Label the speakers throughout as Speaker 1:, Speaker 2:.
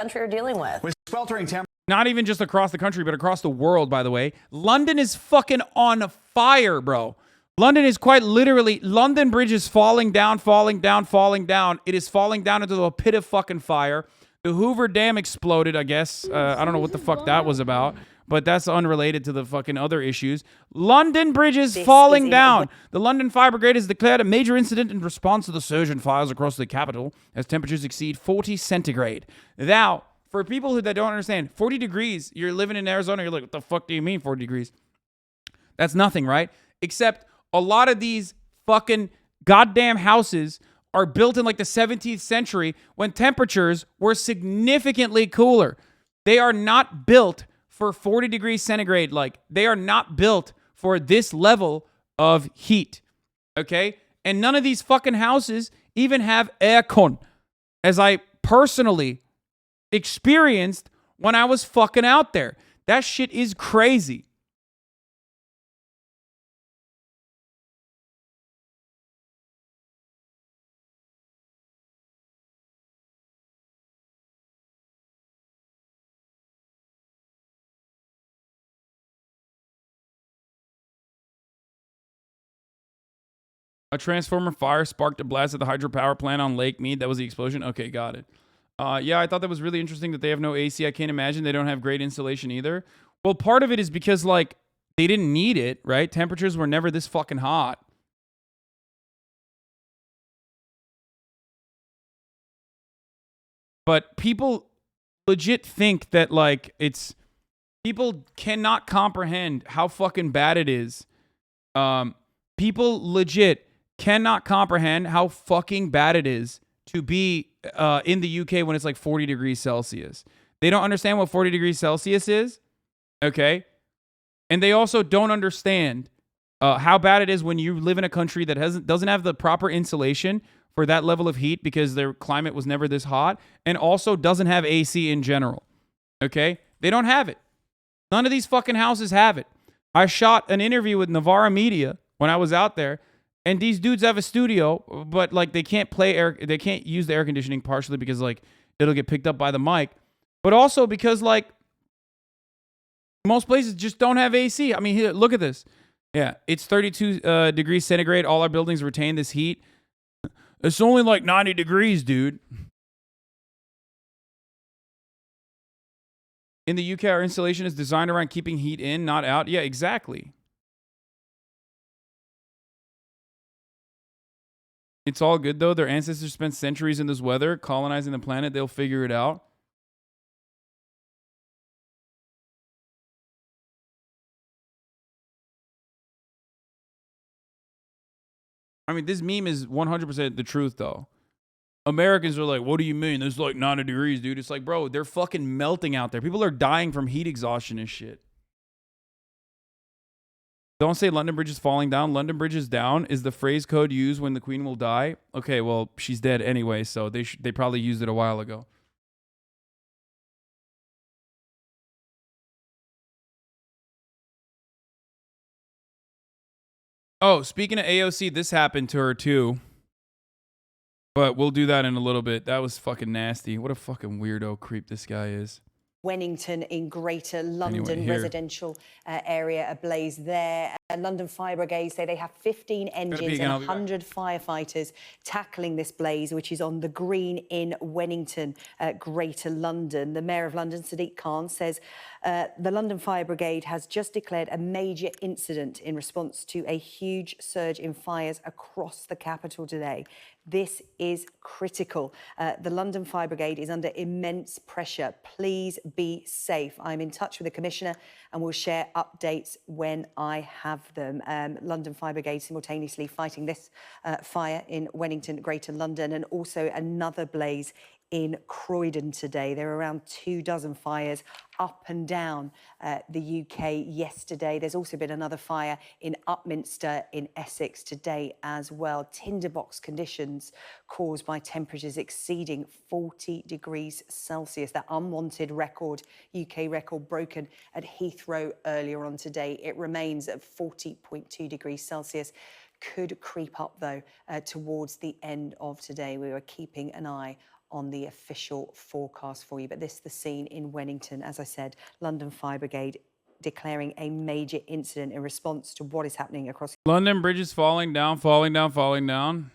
Speaker 1: country are dealing with.
Speaker 2: With sweltering temperatures.
Speaker 3: Not even just across the country, but across the world, by the way. London is fucking on fire, bro. London is quite literally, London Bridge is falling down, falling down, falling down. It is falling down into a pit of fucking fire. The Hoover Dam exploded, I guess. I don't know what the fuck that was about, but that's unrelated to the fucking other issues. London Bridge is falling down. The London Fire Brigade has declared a major incident in response to the surge in fires across the capital as temperatures exceed 40 centigrade. Now, for people that don't understand, 40 degrees, you're living in Arizona, you're like, what the fuck do you mean 40 degrees? That's nothing, right? Except a lot of these fucking goddamn houses are built in like the 17th century when temperatures were significantly cooler. They are not built for 40 degrees centigrade. Like, they are not built for this level of heat, okay? And none of these fucking houses even have aircon, as I personally experienced when I was fucking out there. That shit is crazy. A transformer fire sparked a blast at the hydropower plant on Lake Mead. That was the explosion? Okay, got it. Yeah, I thought that was really interesting that they have no AC. I can't imagine they don't have great insulation either. Well, part of it is because, like, they didn't need it, right? Temperatures were never this fucking hot. But people legit think that, like, it's... People cannot comprehend how fucking bad it is. People legit cannot comprehend how fucking bad it is to be in the UK when it's like 40 degrees Celsius. They don't understand what 40 degrees Celsius is, okay? And they also don't understand how bad it is when you live in a country that doesn't have the proper insulation for that level of heat because their climate was never this hot, and also doesn't have AC in general, okay? They don't have it. None of these fucking houses have it. I shot an interview with Navarra Media when I was out there, and these dudes have a studio, but like they can't they can't use the air conditioning, partially because like it'll get picked up by the mic, but also because like most places just don't have AC. I mean, here, look at this. Yeah, it's 32 degrees centigrade. All our buildings retain this heat. It's only like 90 degrees, dude. In the UK, our insulation is designed around keeping heat in, not out. Yeah, exactly. It's all good, though. Their ancestors spent centuries in this weather, colonizing the planet. They'll figure it out. I mean, this meme is 100% the truth, though. Americans are like, what do you mean? There's like 90 degrees, dude. It's like, bro, they're fucking melting out there. People are dying from heat exhaustion and shit. Don't say London Bridge is falling down. London Bridge is down is the phrase code used when the Queen will die. Okay, well, she's dead anyway, so they probably used it a while ago. Oh, speaking of AOC, this happened to her too. But we'll do that in a little bit. That was fucking nasty. What a fucking weirdo creep this guy is.
Speaker 1: Wennington in Greater London residential area ablaze there. London Fire Brigade say they have 15 engines and 100 firefighters tackling this blaze, which is on the Green in Wennington, Greater London. The Mayor of London, Sadiq Khan, says the London Fire Brigade has just declared a major incident in response to a huge surge in fires across the capital today. This is critical. The London Fire Brigade is under immense pressure. Please be safe. I'm in touch with the Commissioner and will share updates when I have them. London Fire Brigade simultaneously fighting this fire in Wennington, Greater London, and also another blaze in Croydon today. There are around 24 fires up and down the UK yesterday. There's also been another fire in Upminster in Essex today as well. Tinderbox conditions caused by temperatures exceeding 40 degrees Celsius. That unwanted UK record broken at Heathrow earlier on today. It remains at 40.2 degrees Celsius. Could creep up, though, towards the end of today. We are keeping an eye on the official forecast for you. But this is the scene in Wennington. As I said, London Fire Brigade declaring a major incident in response to what is happening across...
Speaker 3: London Bridge is falling down, falling down, falling down.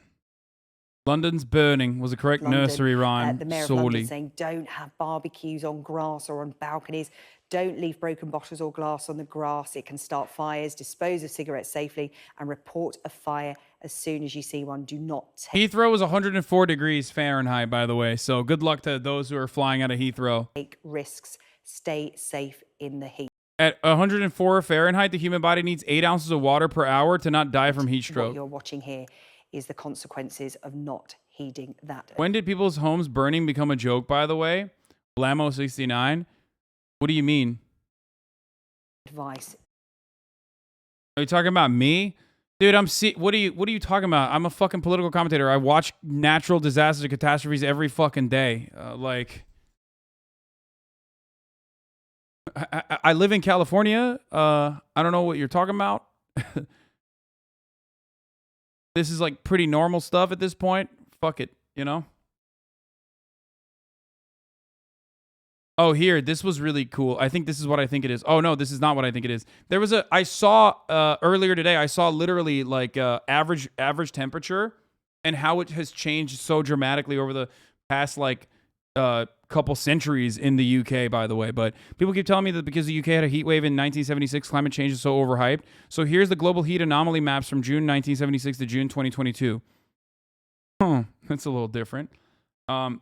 Speaker 3: London's burning was a correct nursery rhyme.
Speaker 1: The Mayor of London saying don't have barbecues on grass or on balconies. Don't leave broken bottles or glass on the grass. It can start fires. Dispose of cigarettes safely and report a fire as soon as you see one. Do not take...
Speaker 3: Heathrow was 104 degrees Fahrenheit, by the way. So good luck to those who are flying out of Heathrow.
Speaker 1: Take risks. Stay safe in the heat.
Speaker 3: At 104 Fahrenheit, the human body needs 8 ounces of water per hour to not die from heat stroke.
Speaker 1: What you're watching here is the consequences of not heeding that.
Speaker 3: When did people's homes burning become a joke, by the way? Blamo69. What do you mean?
Speaker 1: Advice.
Speaker 3: Are you talking about me? Dude, what are you talking about? I'm a fucking political commentator. I watch natural disasters and catastrophes every fucking day. I live in California. I don't know what you're talking about. This is like pretty normal stuff at this point. Fuck it, you know? Oh, here, this was really cool. I think this is what I think it is. Oh, no, this is not what I think it is. I saw earlier today, I saw literally like average temperature and how it has changed so dramatically over the past like couple centuries in the UK, by the way. But people keep telling me that because the UK had a heat wave in 1976, climate change is so overhyped. So here's the global heat anomaly maps from June 1976 to June 2022. That's a little different. Does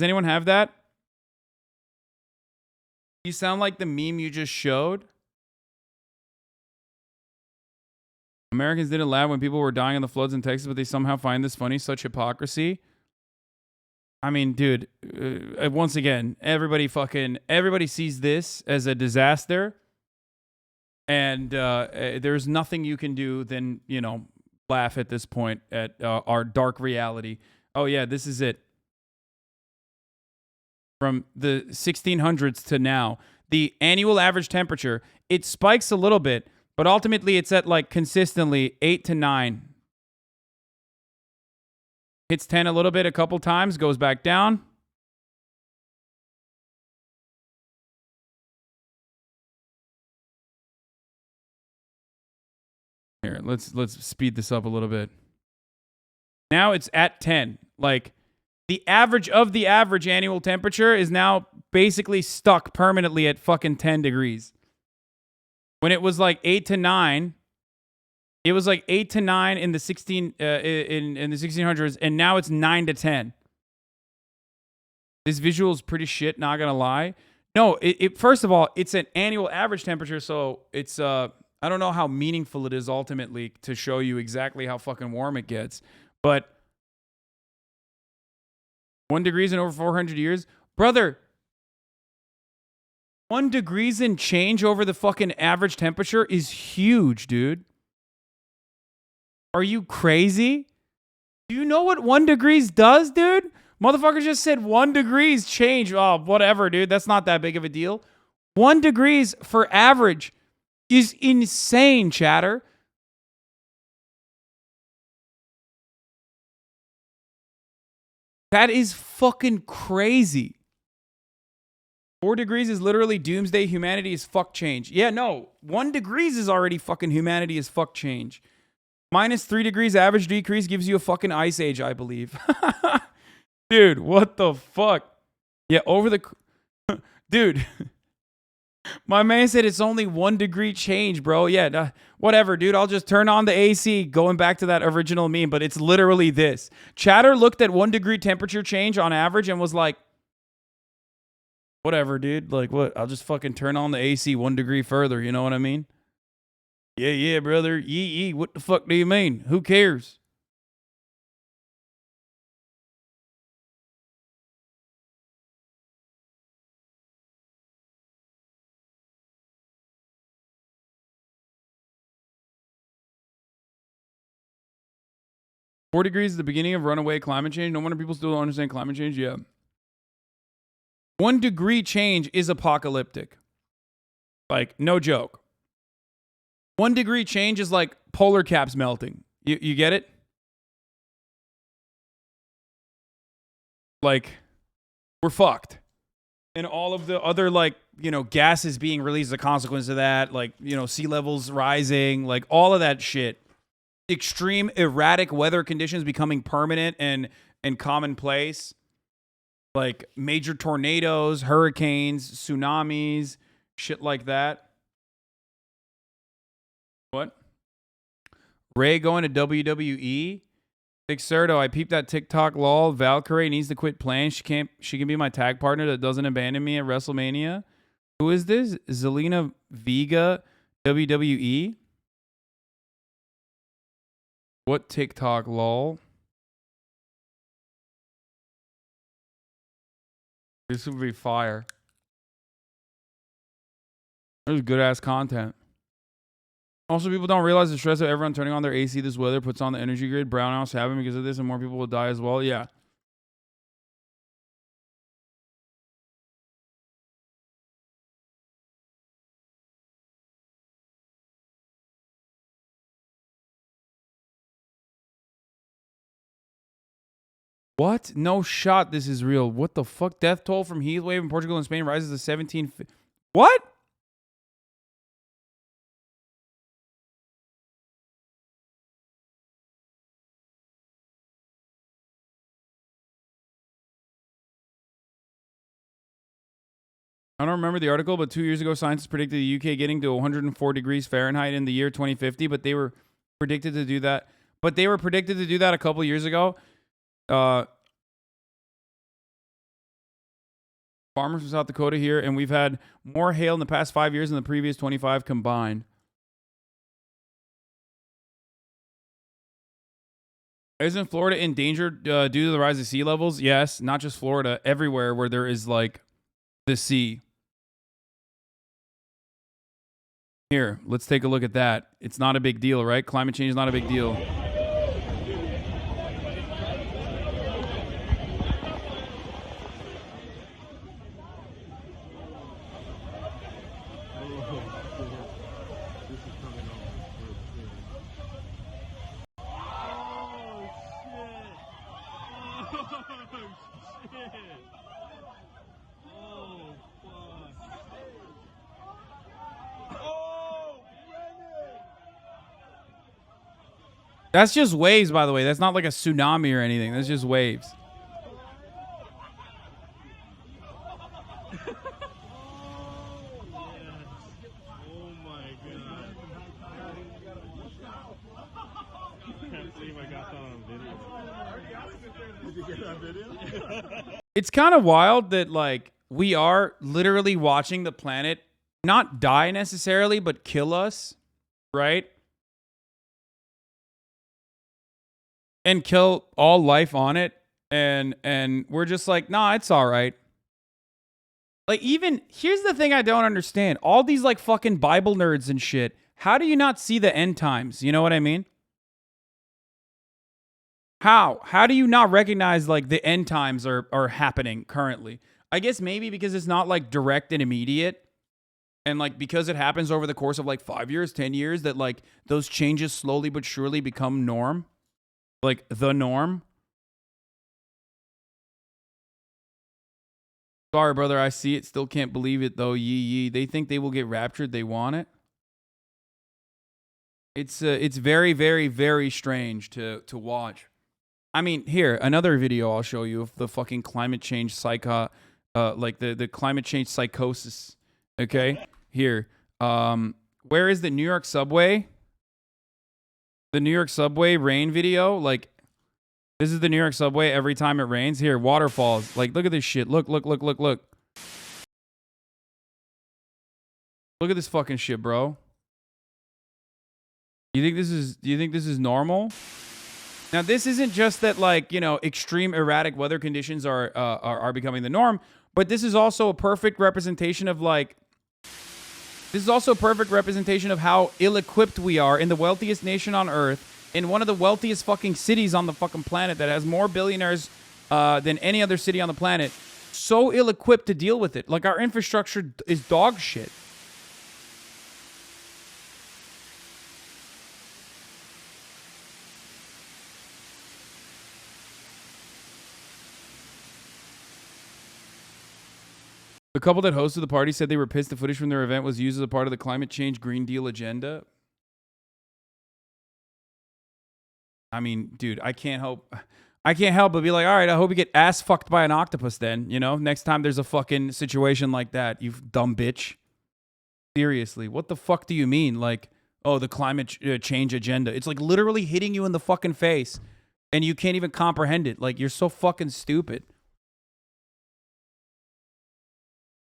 Speaker 3: anyone have that? You sound like the meme you just showed. Americans didn't laugh when people were dying in the floods in Texas, but they somehow find this funny. Such hypocrisy. I mean, dude, once again, everybody sees this as a disaster. And there's nothing you can do than, you know, laugh at this point at our dark reality. Oh, yeah, this is it. From the 1600s to now, the annual average temperature, it spikes a little bit, but ultimately it's at like consistently 8 to 9. Hits 10 a little bit a couple times, goes back down. Here, let's speed this up a little bit. Now it's at 10. Like, the average of the average annual temperature is now basically stuck permanently at fucking 10 degrees. When it was like 8 to 9, it was like 8 to 9 in the 1600s, and now it's 9 to 10. This visual is pretty shit, not gonna lie. No, first of all, it's an annual average temperature, so it's I don't know how meaningful it is ultimately to show you exactly how fucking warm it gets, but 1 degree in over 400 years? Brother, 1 degree in change over the fucking average temperature is huge, dude. Are you crazy? Do you know what 1 degree does, dude? Motherfucker just said 1 degree change. Oh, whatever, dude. That's not that big of a deal. 1 degree for average is insane, chatter. That is fucking crazy. 4 degrees is literally doomsday. Humanity is fuck change. Yeah, no. 1 degree is already fucking humanity is fuck change. -3 degrees average decrease gives you a fucking ice age, I believe. Dude, what the fuck? Yeah, dude. My man said it's only 1 degree change, bro. Yeah, whatever, dude. I'll just turn on the AC, going back to that original meme, but it's literally this. Chatter looked at 1 degree temperature change on average and was like, whatever, dude. Like, what? I'll just fucking turn on the AC 1 degree further. You know what I mean? Yeah, brother. Yee. What the fuck do you mean? Who cares? Four degrees is the beginning of runaway climate change. No wonder people still don't understand climate change. Yeah. 1 degree change is apocalyptic. Like, no joke. 1 degree change is like polar caps melting. You get it? like, we're fucked. And all of the other, like, you know, gases being released as a consequence of that, like, you know, sea levels rising, like, all of that shit. Extreme erratic weather conditions becoming permanent and commonplace. Like, major tornadoes, hurricanes, tsunamis, shit like that. What? Ray going to WWE? Exerto, I peeped that TikTok lol. Valkyrie needs to quit playing. She can be my tag partner that doesn't abandon me at WrestleMania. Who is this? Zelina Vega, WWE? What TikTok lol? This would be fire. There's good ass content. Also, people don't realize the stress of everyone turning on their AC this weather puts on the energy grid. Brownouts happen because of this, and more people will die as well. Yeah. What? No shot this is real. What the fuck? Death toll from heat wave in Portugal and Spain rises to 17. What? I don't remember the article, but 2 years ago, scientists predicted the UK getting to 104 degrees Fahrenheit in the year 2050, but they were predicted to do that. But they were predicted to do that a couple years ago. Farmers from South Dakota here, and we've had more hail in the past 5 years than the previous 25 combined. Isn't Florida in danger due to the rise of sea levels? Yes, not just Florida, everywhere where there is, like, the sea. Here, let's take a look at that. It's not a big deal, right? Climate change is not a big deal. That's just waves, by the way. That's not like a tsunami or anything. That's just waves. It's kind of wild that, like, we are literally watching the planet not die necessarily, but kill us, right? And kill all life on it. And we're just like, nah, it's all right. Like, even, here's the thing I don't understand. All these, like, fucking Bible nerds and shit, how do you not see the end times? You know what I mean? How do you not recognize, like, the end times are happening currently? I guess maybe because it's not, like, direct and immediate. And, like, because it happens over the course of, like, 5 years, 10 years, that, like, those changes slowly but surely become norm. Like, the norm. Sorry, brother, I see it. Still can't believe it, though. Yee. They think they will get raptured. They want it. It's very, very, very strange to watch. I mean, here, another video I'll show you of the fucking climate change like the climate change psychosis. Okay? Here. Where is the New York subway? The New York subway rain video? Like, this is the New York subway every time it rains. Here, waterfalls. Like, look at this shit. Look. Look at this fucking shit, bro. Do you think this is normal? Now, this isn't just that, like, you know, extreme erratic weather conditions are becoming the norm, but this is also a perfect representation of, like, this is also a perfect representation of how ill-equipped we are in the wealthiest nation on Earth, in one of the wealthiest fucking cities on the fucking planet that has more billionaires than any other city on the planet, so ill-equipped to deal with it. Like, our infrastructure is dog shit. The couple that hosted the party said they were pissed the footage from their event was used as a part of the climate change Green Deal agenda. I mean, dude, I can't help but be like, all right, I hope you get ass fucked by an octopus then, you know, next time there's a fucking situation like that, you dumb bitch. Seriously, what the fuck do you mean? Like, oh, the climate change agenda. It's like literally hitting you in the fucking face and you can't even comprehend it. Like, you're so fucking stupid.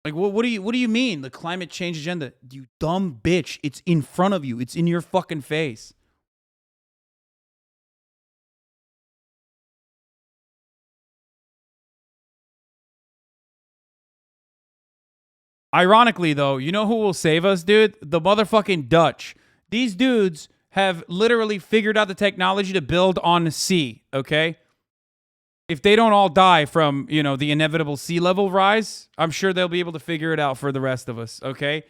Speaker 3: Like, what do you mean? The climate change agenda? You dumb bitch. It's in front of you. It's in your fucking face. Ironically, though, you know who will save us, dude? The motherfucking Dutch. These dudes have literally figured out the technology to build on sea, okay? If they don't all die from, you know, the inevitable sea level rise, I'm sure they'll be able to figure it out for the rest of us, okay?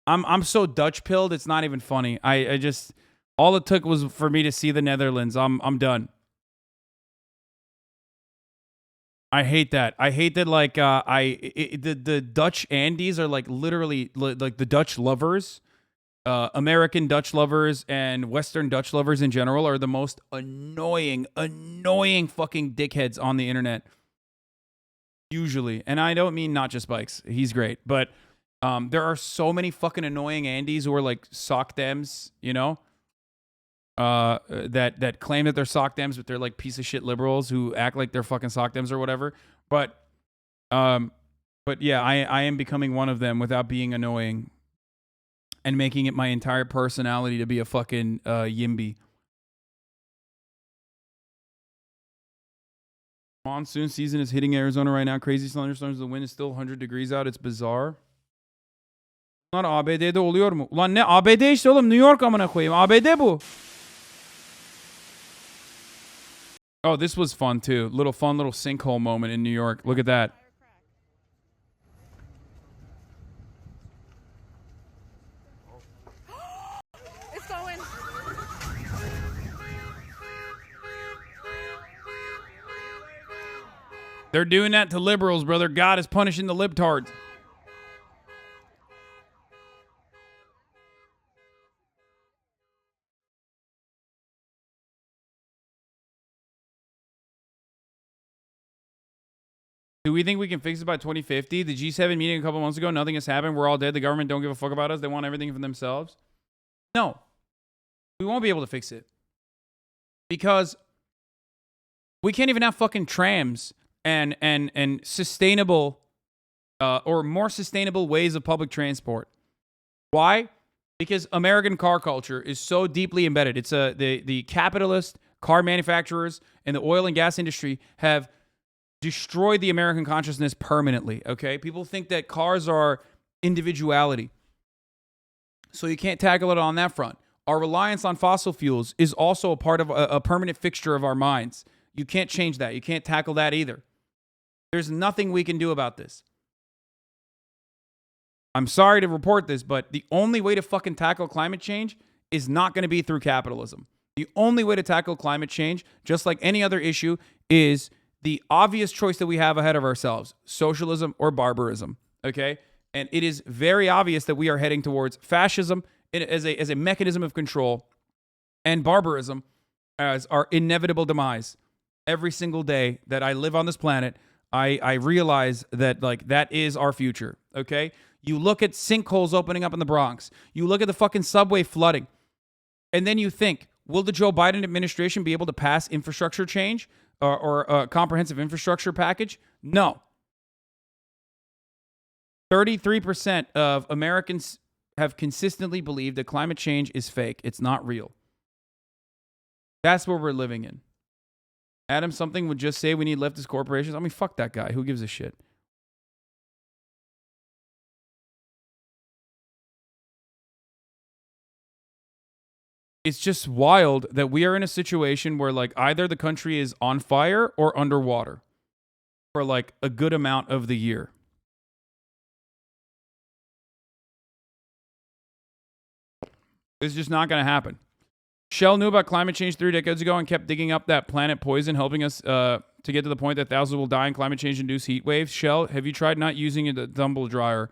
Speaker 3: I'm so Dutch pilled, it's not even funny. I just, all it took was for me to see the Netherlands. I'm done. I hate that. I hate that. Like, the Dutch Andes are like literally like the Dutch lovers, American Dutch lovers and Western Dutch lovers in general are the most annoying fucking dickheads on the internet. Usually, and I don't mean not just Bikes. He's great, but there are so many fucking annoying Andes who are like sock dems, you know. That claim that they're sock dems, but they're like piece of shit liberals who act like they're fucking sock dems or whatever. But yeah, I am becoming one of them without being annoying and making it my entire personality to be a fucking yimby. Monsoon season is hitting Arizona right now. Crazy thunderstorms. The wind is still 100 degrees out. It's bizarre. Bunlar ABD'de oluyor mu? Ulan ne ABD işte oğlum. New York amına koyayım. ABD bu. Oh, this was fun too. Little sinkhole moment in New York. Look at that.
Speaker 2: It's going.
Speaker 3: They're doing that to liberals, brother. God is punishing the libtards. Do we think we can fix it by 2050? The G7 meeting a couple months ago, nothing has happened. We're all dead. The government don't give a fuck about us. They want everything for themselves. No. We won't be able to fix it. Because we can't even have fucking trams and sustainable or more sustainable ways of public transport. Why? Because American car culture is so deeply embedded. It's the capitalist car manufacturers and the oil and gas industry have destroyed the American consciousness permanently, okay? People think that cars are individuality. So you can't tackle it on that front. Our reliance on fossil fuels is also a part of a permanent fixture of our minds. You can't change that. You can't tackle that either. There's nothing we can do about this. I'm sorry to report this, but the only way to fucking tackle climate change is not going to be through capitalism. The only way to tackle climate change, just like any other issue, is the obvious choice that we have ahead of ourselves, socialism or barbarism, okay? And it is very obvious that we are heading towards fascism as a mechanism of control and barbarism as our inevitable demise. Every single day that I live on this planet, I realize that like that is our future, okay? You look at sinkholes opening up in the Bronx. You look at the fucking subway flooding. And then you think, will the Joe Biden administration be able to pass infrastructure change or a comprehensive infrastructure package? No. 33% of Americans have consistently believed that climate change is fake. It's not real. That's where we're living in. Adam something would just say we need leftist corporations. I mean, fuck that guy. Who gives a shit? It's just wild that we are in a situation where like either the country is on fire or underwater for like a good amount of the year. It's just not going to happen. Shell knew about climate change 3 decades ago and kept digging up that planet poison, helping us to get to the point that thousands will die in climate change-induced heat waves. Shell, have you tried not using a tumble dryer?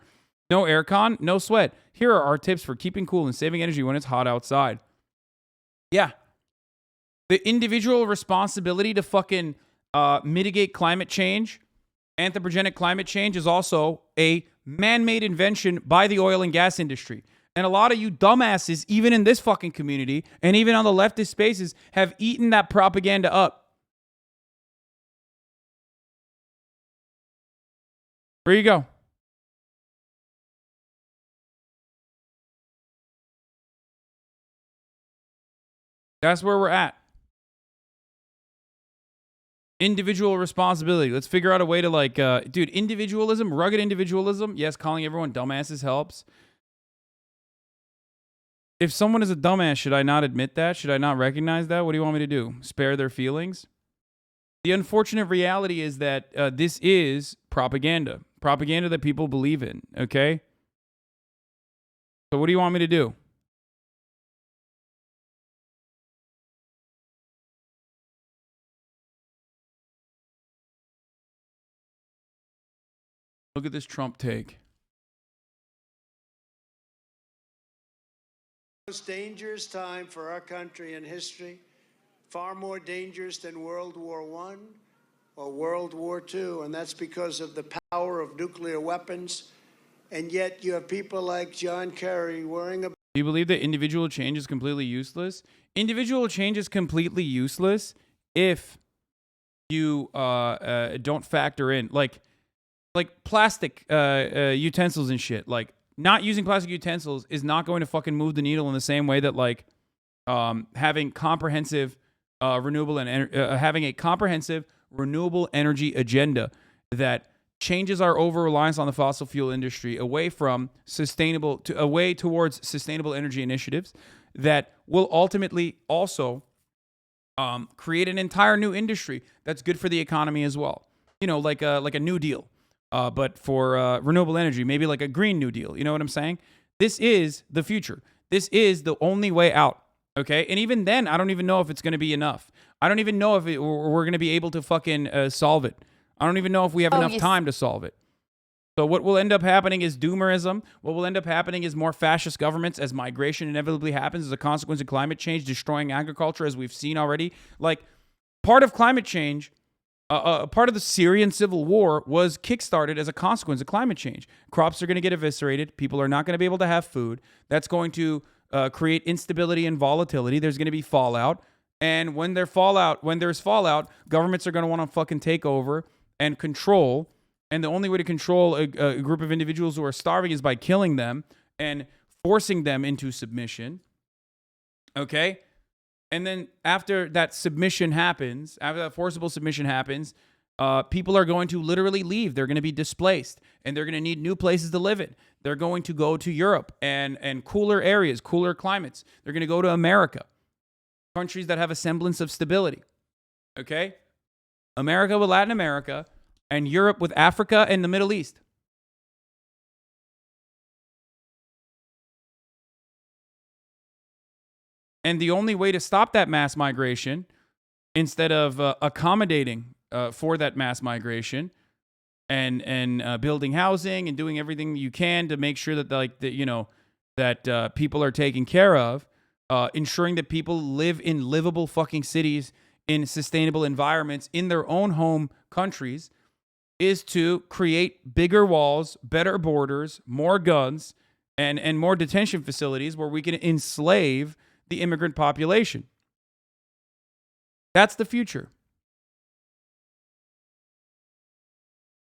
Speaker 3: No aircon, no sweat. Here are our tips for keeping cool and saving energy when it's hot outside. Yeah. The individual responsibility to fucking mitigate climate change, anthropogenic climate change, is also a man-made invention by the oil and gas industry. And a lot of you dumbasses, even in this fucking community, and even on the leftist spaces, have eaten that propaganda up. There you go. That's where we're at. Individual responsibility. Let's figure out a way to dude, individualism, rugged individualism. Yes, calling everyone dumbasses helps. If someone is a dumbass, should I not admit that? Should I not recognize that? What do you want me to do? Spare their feelings? The unfortunate reality is that this is propaganda. Propaganda that people believe in, okay? So what do you want me to do? Look at this Trump take.
Speaker 4: Most dangerous time for our country in history, far more dangerous than World War I or World War II, and that's because of the power of nuclear weapons. And yet you have people like John Kerry worrying about...
Speaker 3: Do you believe that individual change is completely useless? Individual change is completely useless if you don't factor in, like plastic utensils and shit. Like, not using plastic utensils is not going to fucking move the needle in the same way that having comprehensive renewable energy agenda that changes our over reliance on the fossil fuel industry away from away towards sustainable energy initiatives that will ultimately also create an entire new industry that's good for the economy as well. You know, like a New Deal. But for renewable energy, maybe like a Green New Deal. You know what I'm saying? This is the future. This is the only way out. Okay? And even then, I don't even know if it's going to be enough. I don't even know if we're going to be able to fucking solve it. I don't even know if we have enough time to solve it. So what will end up happening is doomerism. What will end up happening is more fascist governments as migration inevitably happens as a consequence of climate change, destroying agriculture, as we've seen already. Like, part of climate change... part of the Syrian civil war was kickstarted as a consequence of climate change. Crops are going to get eviscerated. People are not going to be able to have food. That's going to create instability and volatility. There's going to be fallout. And when there's fallout, governments are going to want to fucking take over and control. And the only way to control a group of individuals who are starving is by killing them and forcing them into submission. Okay? And then after that submission happens, after that forcible submission happens, people are going to literally leave. They're going to be displaced, and they're going to need new places to live in. They're going to go to Europe and cooler areas, cooler climates. They're going to go to America, countries that have a semblance of stability. Okay? America with Latin America, and Europe with Africa and the Middle East. And the only way to stop that mass migration, instead of accommodating for that mass migration and building housing and doing everything you can to make sure that that people are taken care of, ensuring that people live in livable fucking cities in sustainable environments in their own home countries, is to create bigger walls, better borders, more guns, and more detention facilities where we can enslave the immigrant population. That's the future.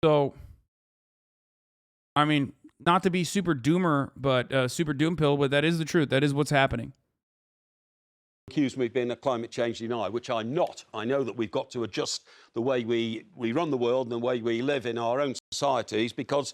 Speaker 3: So, I mean, not to be super doomer, but super doom pill, but that is the truth. That is what's happening.
Speaker 5: Accuse me of being a climate change denier, which I'm not. I know that we've got to adjust the way we run the world and the way we live in our own societies, because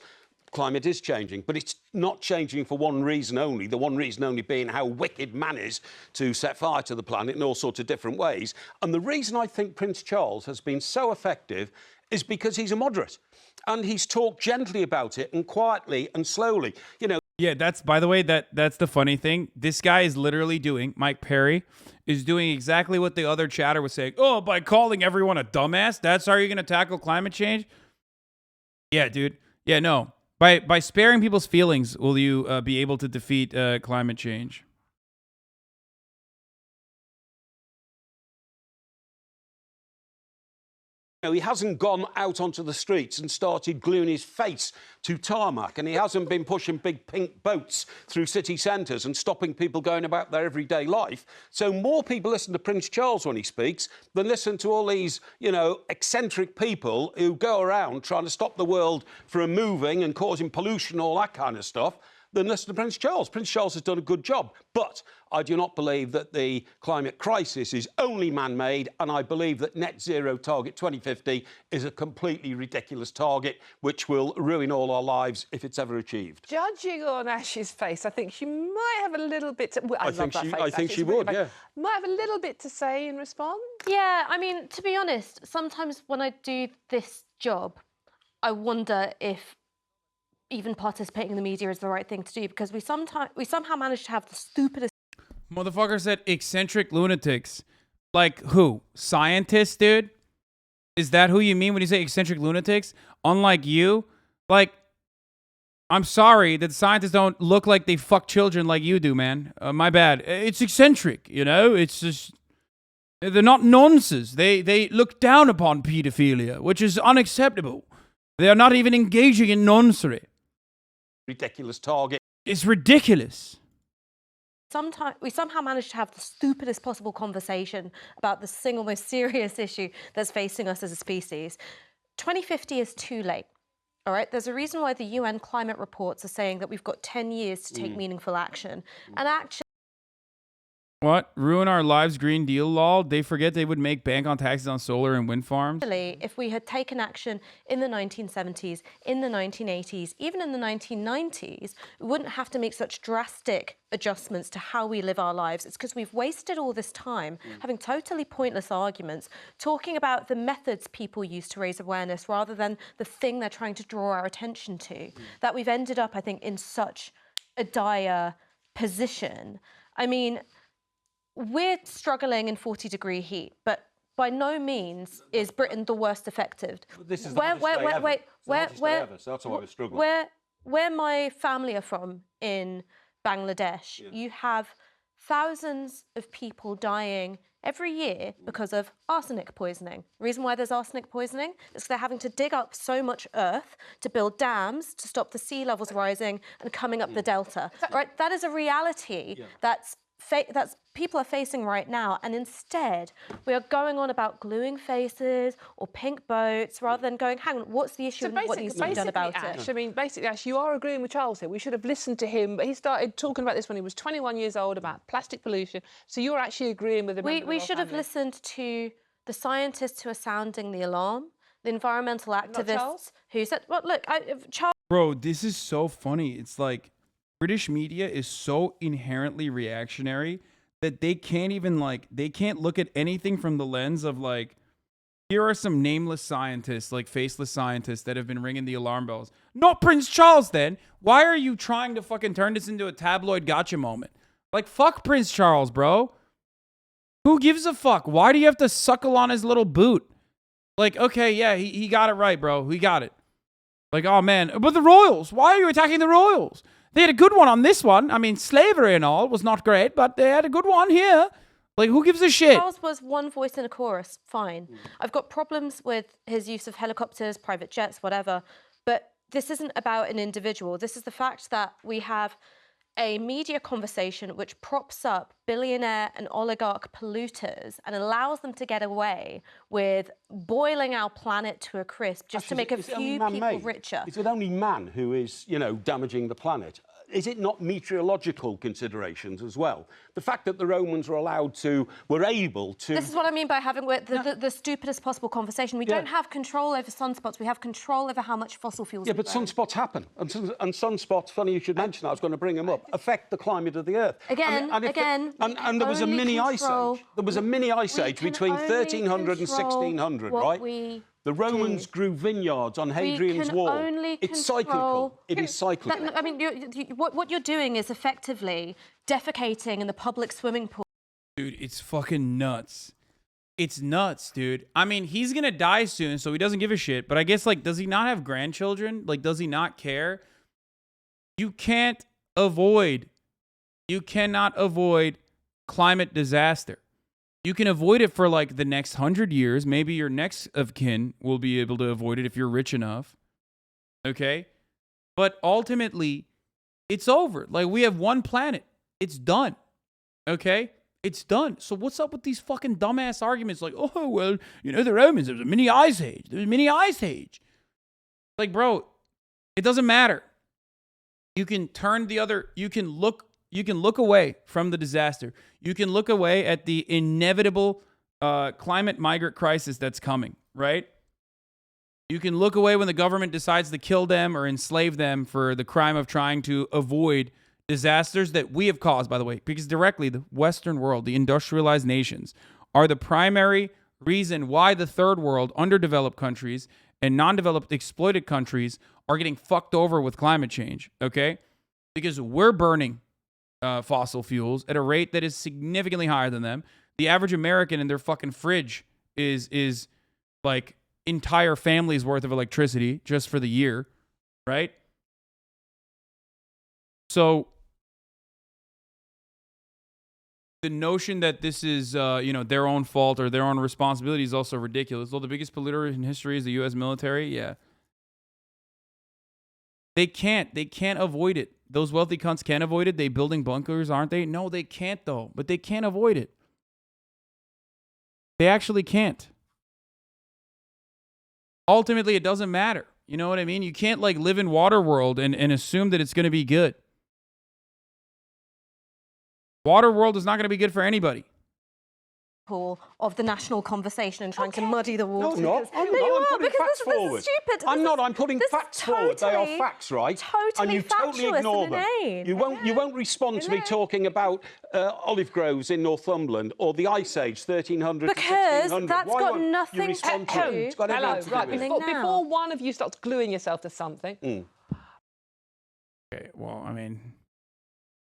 Speaker 5: climate is changing, but it's not changing for one reason only, the one reason only being how wicked man is to set fire to the planet in all sorts of different ways. And the reason I think Prince Charles has been so effective is because he's a moderate, and he's talked gently about it and quietly and slowly. You know,
Speaker 3: Yeah, that's, by the way, that's the funny thing. This guy is literally doing, Mike Perry is doing exactly what the other chatter was saying. Oh, by calling everyone a dumbass, that's how you're going to tackle climate change? Yeah, dude. Yeah, no. By sparing people's feelings, will you be able to defeat climate change?
Speaker 5: He hasn't gone out onto the streets and started gluing his face to tarmac, and he hasn't been pushing big pink boats through city centres and stopping people going about their everyday life. So more people listen to Prince Charles when he speaks than listen to all these, you know, eccentric people who go around trying to stop the world from moving and causing pollution, all that kind of stuff, than listen to Prince Charles. Prince Charles has done a good job, but I do not believe that the climate crisis is only man-made, and I believe that net zero target 2050 is a completely ridiculous target which will ruin all our lives if it's ever achieved.
Speaker 2: Judging on Ash's face, I think she might have a little bit to... Well, I
Speaker 5: think she would, yeah.
Speaker 2: Might have a little bit to say in response.
Speaker 6: Yeah, I mean, to be honest, sometimes when I do this job, I wonder if even participating in the media is the right thing to do, because we somehow manage to have the stupidest...
Speaker 3: Motherfucker said eccentric lunatics. Like who? Scientists, dude? Is that who you mean when you say eccentric lunatics? Unlike you? Like, I'm sorry that scientists don't look like they fuck children like you do, man. My bad. It's eccentric, you know? It's just... They're not nonsense. They look down upon pedophilia, which is unacceptable. They are not even engaging in nonsense.
Speaker 5: Ridiculous target.
Speaker 3: It's ridiculous.
Speaker 6: Sometimes we somehow manage to have the stupidest possible conversation about the single most serious issue that's facing us as a species. 2050 is too late. All right, there's a reason why the UN climate reports are saying that we've got 10 years to take meaningful action. And actually...
Speaker 3: What? Ruin our lives, Green Deal, lol? They forget they would make bank on taxes on solar and wind farms?
Speaker 6: If we had taken action in the 1970s, in the 1980s, even in the 1990s, we wouldn't have to make such drastic adjustments to how we live our lives. It's because we've wasted all this time having totally pointless arguments, talking about the methods people use to raise awareness rather than the thing they're trying to draw our attention to, that we've ended up, I think, in such a dire position. I mean... We're struggling in 40-degree heat, but by no means is Britain the worst affected.
Speaker 5: This is the hottest day ever. So that's why we're struggling.
Speaker 6: Where my family are from in Bangladesh, you have thousands of people dying every year because of arsenic poisoning. The reason why there's arsenic poisoning is because they're having to dig up so much earth to build dams to stop the sea levels rising and coming up the delta. Right? That is a reality that's people are facing right now, and instead we are going on about gluing faces or pink boats rather than going, hang on, what's the issue and what needs to be done about it?
Speaker 2: I mean, basically, Ash, you are agreeing with Charles here. We should have listened to him. He started talking about this when he was 21 years old, about plastic pollution. So you're actually agreeing with him.
Speaker 6: We should have listened to the scientists who are sounding the alarm, the environmental activists who said, well, look, Charles...
Speaker 3: Bro, this is so funny. It's like, British media is so inherently reactionary that they can't even they can't look at anything from the lens of here are some nameless scientists, faceless scientists that have been ringing the alarm bells. Not Prince Charles then. Why are you trying to fucking turn this into a tabloid gotcha moment? Fuck Prince Charles, bro. Who gives a fuck? Why do you have to suckle on his little boot? Okay, yeah, he got it right, bro. He got it. Oh man, but the royals, why are you attacking the royals? They had a good one on this one. I mean, slavery and all was not great, but they had a good one here. Who gives a shit?
Speaker 6: Charles was one voice in a chorus, fine. I've got problems with his use of helicopters, private jets, whatever, but this isn't about an individual. This is the fact that we have a media conversation which props up billionaire and oligarch polluters and allows them to get away with boiling our planet to a crisp just to make a few people richer.
Speaker 5: Is it only man who is, damaging the planet? Is it not meteorological considerations as well? The fact that the Romans were able to...
Speaker 6: This is what I mean by having the stupidest possible conversation. We don't have control over sunspots. We have control over how much fossil fuels we burn.
Speaker 5: But sunspots happen. And sunspots, funny you should mention that, I was going to bring them up, affect the climate of the Earth.
Speaker 6: And
Speaker 5: there was a mini ice age. There was a mini ice age between 1300 and 1600, right? The Romans grew vineyards on Hadrian's Wall. It's cyclical. It is cyclical.
Speaker 6: I mean, what you're doing is effectively defecating in the public swimming pool.
Speaker 3: Dude, it's fucking nuts. It's nuts, dude. I mean, he's gonna die soon, so he doesn't give a shit. But I guess, like, does he not have grandchildren? Like, does he not care? You cannot avoid climate disaster. You can avoid it for, like, the next 100 years. Maybe your next of kin will be able to avoid it if you're rich enough. Okay? But ultimately, it's over. Like, we have one planet. It's done. Okay? It's done. So what's up with these fucking dumbass arguments like, oh, well, you know, the Romans, there was a mini ice age. There was a mini ice age. Like, bro, it doesn't matter. You can turn the other, you can look away from the disaster. You can look away at the inevitable climate migrant crisis that's coming, right? You can look away when the government decides to kill them or enslave them for the crime of trying to avoid disasters that we have caused, by the way, because directly the Western world, the industrialized nations, are the primary reason why the third world, underdeveloped countries and non-developed exploited countries are getting fucked over with climate change, okay? Because we're burning fossil fuels at a rate that is significantly higher than them. The average American in their fucking fridge is like entire family's worth of electricity just for the year, right? So the notion that this is, their own fault or their own responsibility is also ridiculous. Well, the biggest polluter in history is the U.S. military. Yeah. They can't avoid it. Those wealthy cunts can't avoid it. They building bunkers, aren't they? No, they can't though. But they can't avoid it. They actually can't. Ultimately, it doesn't matter. You know what I mean? You can't like live in Waterworld and assume that it's going to be good. Waterworld is not going to be good for anybody.
Speaker 6: Of the national conversation and trying to muddy the water.
Speaker 5: No, I'm putting facts forward.
Speaker 6: This is stupid.
Speaker 5: I'm not. I'm putting facts forward. They are facts, right? And you totally ignore them. You won't respond to me talking about olive groves in Northumberland or the Ice Age, 1300
Speaker 6: because
Speaker 5: to 1600.
Speaker 6: That's
Speaker 5: Why
Speaker 6: got nothing to do.
Speaker 5: It's got everything to do with it.
Speaker 2: Before one of you starts gluing yourself to something.
Speaker 3: Okay, well, I mean,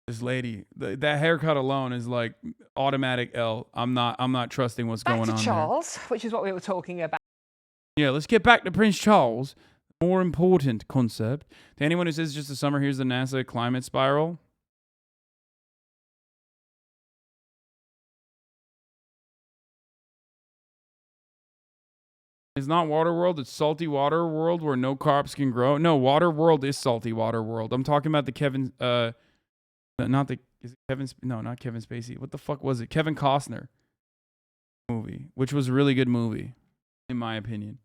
Speaker 3: this lady, that haircut alone is like automatic L. I'm not trusting what's going on
Speaker 2: Back to Charles,
Speaker 3: there.
Speaker 2: Which is what we were talking about.
Speaker 3: Yeah, let's get back to Prince Charles. More important concept. To anyone who says it's just a summer, here's the NASA climate spiral. It's not Waterworld, it's Salty Water World where no crops can grow. No, Waterworld is Salty Water World. I'm talking about the Kevin not Kevin Spacey. What the fuck was it? Kevin Costner movie, which was a really good movie, in my opinion.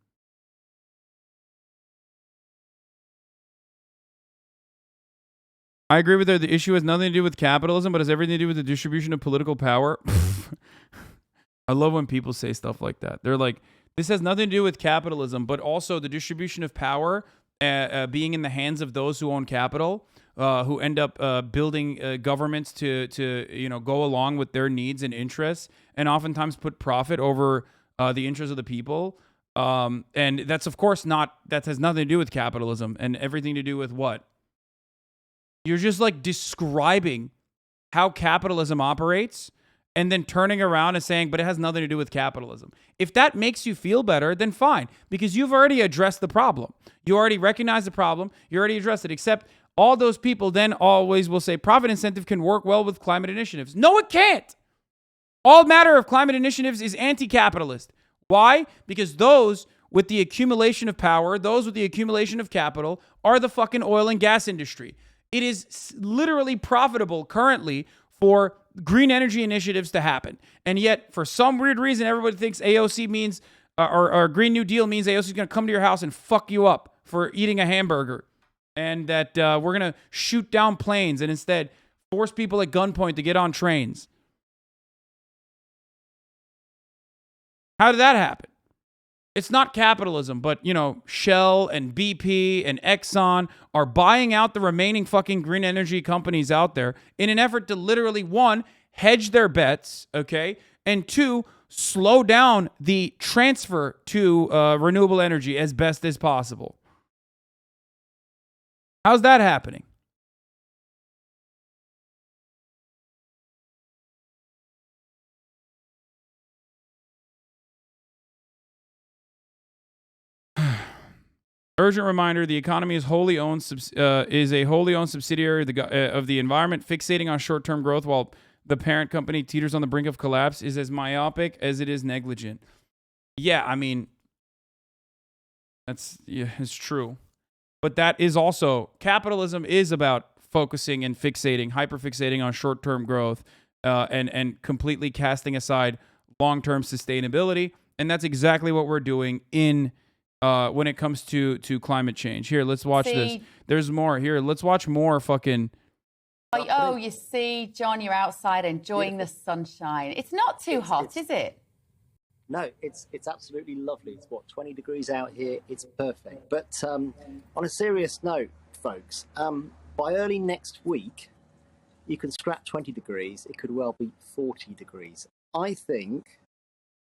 Speaker 3: I agree with her. The issue has nothing to do with capitalism, but has everything to do with the distribution of political power. I love when people say stuff like that. They're like, this has nothing to do with capitalism, but also the distribution of power being in the hands of those who own capital, who end up building governments to go along with their needs and interests, and oftentimes put profit over the interests of the people. And that's, of course, that has nothing to do with capitalism and everything to do with what? You're just like describing how capitalism operates and then turning around and saying, but it has nothing to do with capitalism. If that makes you feel better, then fine, because you've already addressed the problem. You already recognize the problem. You already addressed it, except all those people then always will say profit incentive can work well with climate initiatives. No, it can't. All matter of climate initiatives is anti-capitalist. Why? Because those with the accumulation of power, those with the accumulation of capital are the fucking oil and gas industry. It is literally profitable currently for green energy initiatives to happen. And yet, for some weird reason, everybody thinks AOC means, or Green New Deal means AOC is going to come to your house and fuck you up for eating a hamburger. And that we're going to shoot down planes and instead force people at gunpoint to get on trains. How did that happen? It's not capitalism, but, Shell and BP and Exxon are buying out the remaining fucking green energy companies out there in an effort to literally, one, hedge their bets, okay? And two, slow down the transfer to renewable energy as best as possible. How's that happening? Urgent reminder: the economy is a wholly owned subsidiary of the environment. Fixating on short-term growth while the parent company teeters on the brink of collapse is as myopic as it is negligent. Yeah, I mean, it's true. But that is also, capitalism is about focusing and fixating, hyperfixating on short-term growth, and completely casting aside long-term sustainability. And that's exactly what we're doing in when it comes to climate change. Here, let's watch this. There's more. Here, let's watch more fucking...
Speaker 7: Oh, you see, John, you're outside enjoying the sunshine. It's not too hot, is it?
Speaker 8: No, it's absolutely lovely. It's, 20 degrees out here. It's perfect. But on a serious note, folks, by early next week, you can scrap 20 degrees. It could well be 40 degrees. I think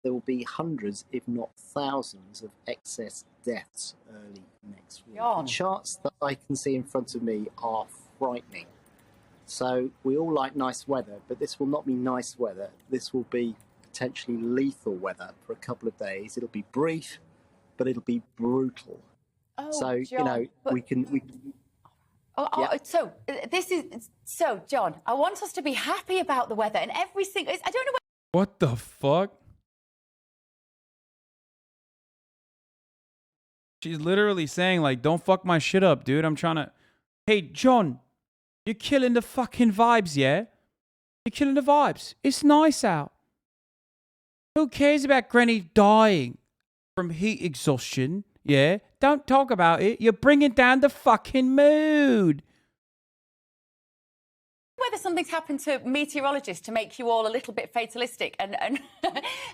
Speaker 8: there will be hundreds, if not thousands, of excess deaths early next week.
Speaker 7: John.
Speaker 8: The charts that I can see in front of me are frightening. So we all like nice weather, but this will not be nice weather. This will be potentially lethal weather for a couple of days. It'll be brief, but it'll be brutal.
Speaker 7: Oh,
Speaker 8: so,
Speaker 7: John,
Speaker 8: you know, we can...
Speaker 7: So, John, I want us to be happy about the weather and every single... I don't know...
Speaker 3: What the fuck? She's literally saying, like, don't fuck my shit up, dude. I'm trying to... Hey, John, you're killing the fucking vibes, yeah? You're killing the vibes. It's nice out. Who cares about Granny dying from heat exhaustion, yeah? Don't talk about it. You're bringing down the fucking mood.
Speaker 7: Whether something's happened to meteorologists to make you all a little bit fatalistic and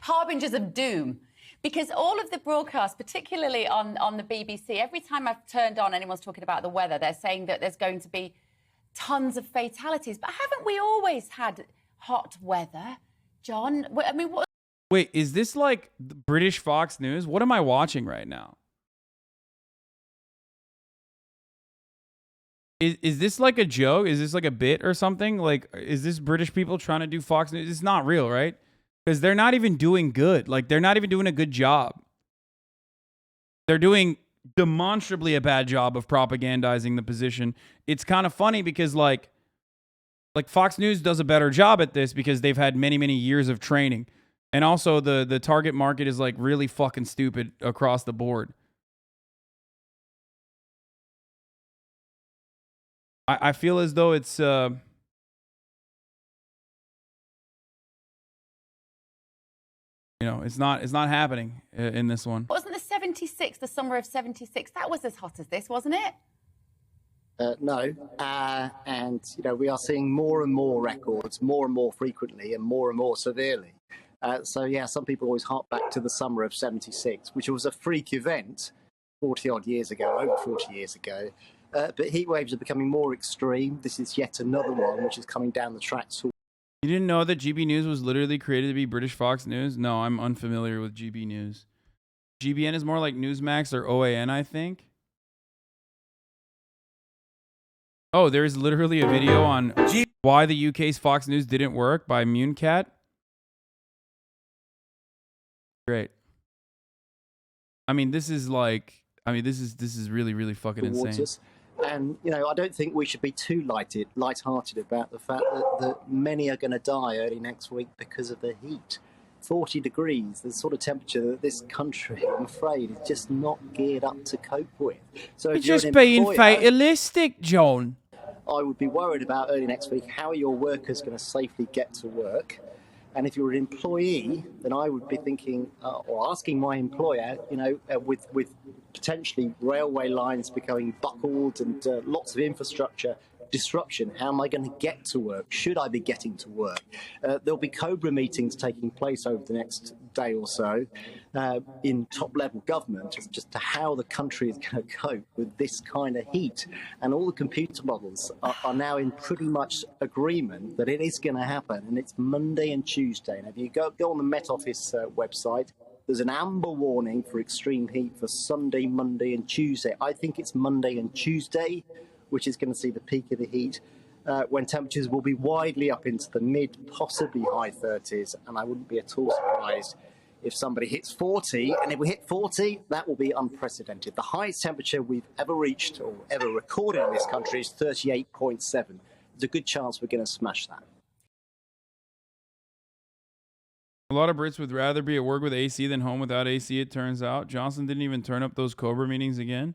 Speaker 7: harbingers of doom. Because all of the broadcasts, particularly on the BBC, every time I've turned on anyone's talking about the weather, they're saying that there's going to be tons of fatalities. But haven't we always had hot weather, John? I mean, what...
Speaker 3: Wait, is this like the British Fox News? What am I watching right now? Is this like a joke? Is this like a bit or something? Like, is this British people trying to do Fox News? It's not real, right? Because they're not even doing good. Like, they're not even doing a good job. They're doing demonstrably a bad job of propagandizing the position. It's kind of funny because, like Fox News does a better job at this because they've had many, many years of training. And also, the target market is, like, really fucking stupid across the board. I feel as though it's... You know, it's not happening in this one.
Speaker 7: Wasn't the 76, the summer of 76, that was as hot as this, wasn't it?
Speaker 8: No. And, you know, we are seeing more and more records, more and more frequently and more severely. So, yeah, some people always hark back to the summer of 76, which was a freak event 40-odd years ago, over 40 years ago. But heat waves are becoming more extreme. This is yet another one which is coming down the tracks.
Speaker 3: You didn't know that GB News was literally created to be British Fox News? No, I'm unfamiliar with GB News. GBN is more like Newsmax or OAN, I think. Oh, there's literally a video on why the UK's Fox News didn't work by Munecat. Great. I mean, this is like... I mean, this is really, really fucking insane.
Speaker 8: And, you know, I don't think we should be too light-hearted about the fact that many are going to die early next week because of the heat. 40 degrees, the sort of temperature that this country, I'm afraid, is just not geared up to cope with. So
Speaker 3: you're just being fatalistic, John.
Speaker 8: I would be worried about early next week, how are your workers going to safely get to work? And if you're an employee, then I would be thinking or asking my employer, you know, with potentially railway lines becoming buckled and lots of infrastructure disruption. How am I going to get to work? Should I be getting to work? There'll be Cobra meetings taking place over the next day or so in top-level government as just to how the country is going to cope with this kind of heat. And all the computer models are now in pretty much agreement that it is going to happen, and it's Monday and Tuesday. And if you go on the Met Office website, there's an amber warning for extreme heat for Sunday, Monday and Tuesday. I think it's Monday and Tuesday, which is going to see the peak of the heat, when temperatures will be widely up into the mid, possibly high 30s. And I wouldn't be at all surprised if somebody hits 40. And if we hit 40, that will be unprecedented. The highest temperature we've ever reached or ever recorded in this country is 38.7. There's a good chance we're going to smash that.
Speaker 3: A lot of Brits would rather be at work with AC than home without AC, it turns out. Johnson didn't even turn up those Cobra meetings again.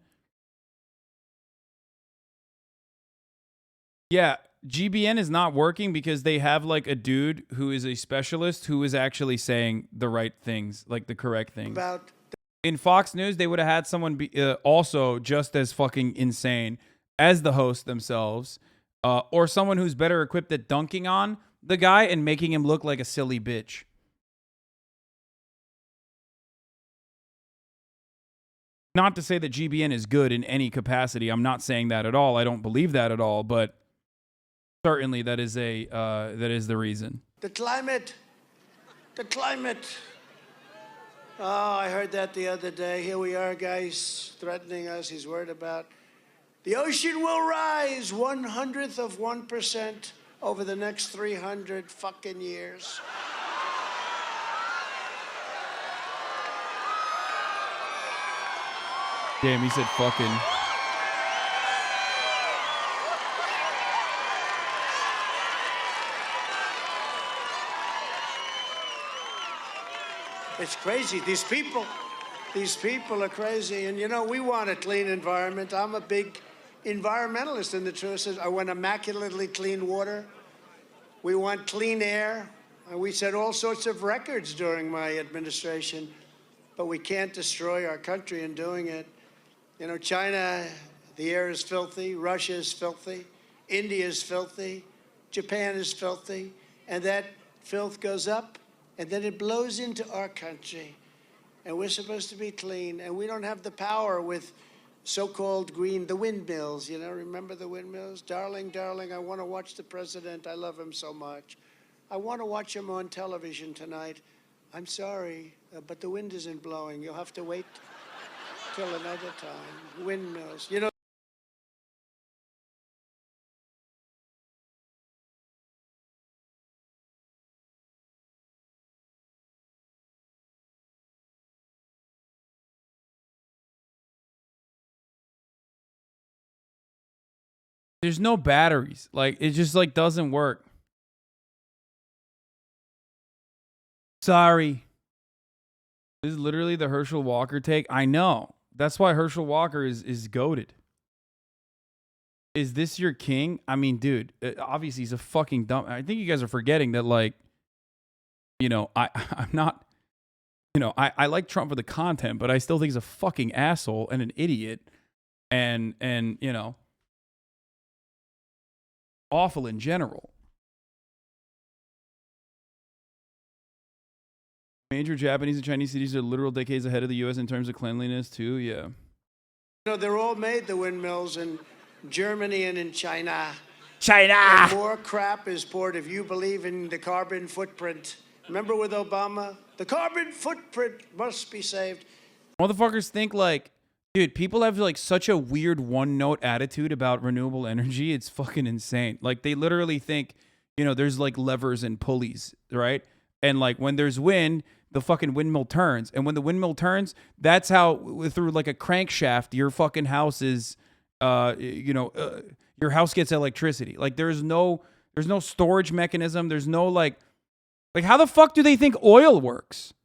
Speaker 3: Yeah, GBN is not working because they have like a dude who is a specialist who is actually saying the right things, like the correct things. In Fox News, they would have had someone be also just as fucking insane as the host themselves, or someone who's better equipped at dunking on the guy and making him look like a silly bitch. Not to say that GBN is good in any capacity. I'm not saying that at all. I don't believe that at all, but certainly that is the reason.
Speaker 4: The climate. Oh, I heard that the other day. Here we are, guys, threatening us. He's worried about the ocean will rise 1/100% over the next 300 fucking years.
Speaker 3: Damn, he said fucking.
Speaker 4: It's crazy. These people are crazy. And, you know, we want a clean environment. I'm a big environmentalist, and the truth is I want immaculately clean water. We want clean air. And we set all sorts of records during my administration, but we can't destroy our country in doing it. You know, China, the air is filthy. Russia is filthy. India is filthy. Japan is filthy. And that filth goes up, and then it blows into our country. And we're supposed to be clean. And we don't have the power with so-called green, the windmills. You know, remember the windmills? Darling, darling, I want to watch the president. I love him so much. I want to watch him on television tonight. I'm sorry, but the wind isn't blowing. You'll have to wait till another time. Windmills. You know.
Speaker 3: There's no batteries. Like, it just like doesn't work. Sorry. This is literally the Herschel Walker take. I know. That's why Herschel Walker is goated. Is this your king? I mean, dude, obviously he's a fucking dumb. I think you guys are forgetting that, like, you know, I'm not, you know, I like Trump for the content, but I still think he's a fucking asshole and an idiot and you know, awful in general. Major Japanese and Chinese cities are literal decades ahead of the U.S. in terms of cleanliness, too. Yeah.
Speaker 4: You know, they're all made, the windmills, in Germany and in China.
Speaker 3: China!
Speaker 4: And more crap is poured if you believe in the carbon footprint. Remember with Obama? The carbon footprint must be saved.
Speaker 3: Motherfuckers think, like, dude, people have, like, such a weird one-note attitude about renewable energy. It's fucking insane. Like, they literally think, you know, there's, like, levers and pulleys, right? And, like, when there's wind, the fucking windmill turns. And when the windmill turns, that's how, through like a crankshaft, your fucking house is, your house gets electricity. Like, there's no storage mechanism. There's no, like how the fuck do they think oil works?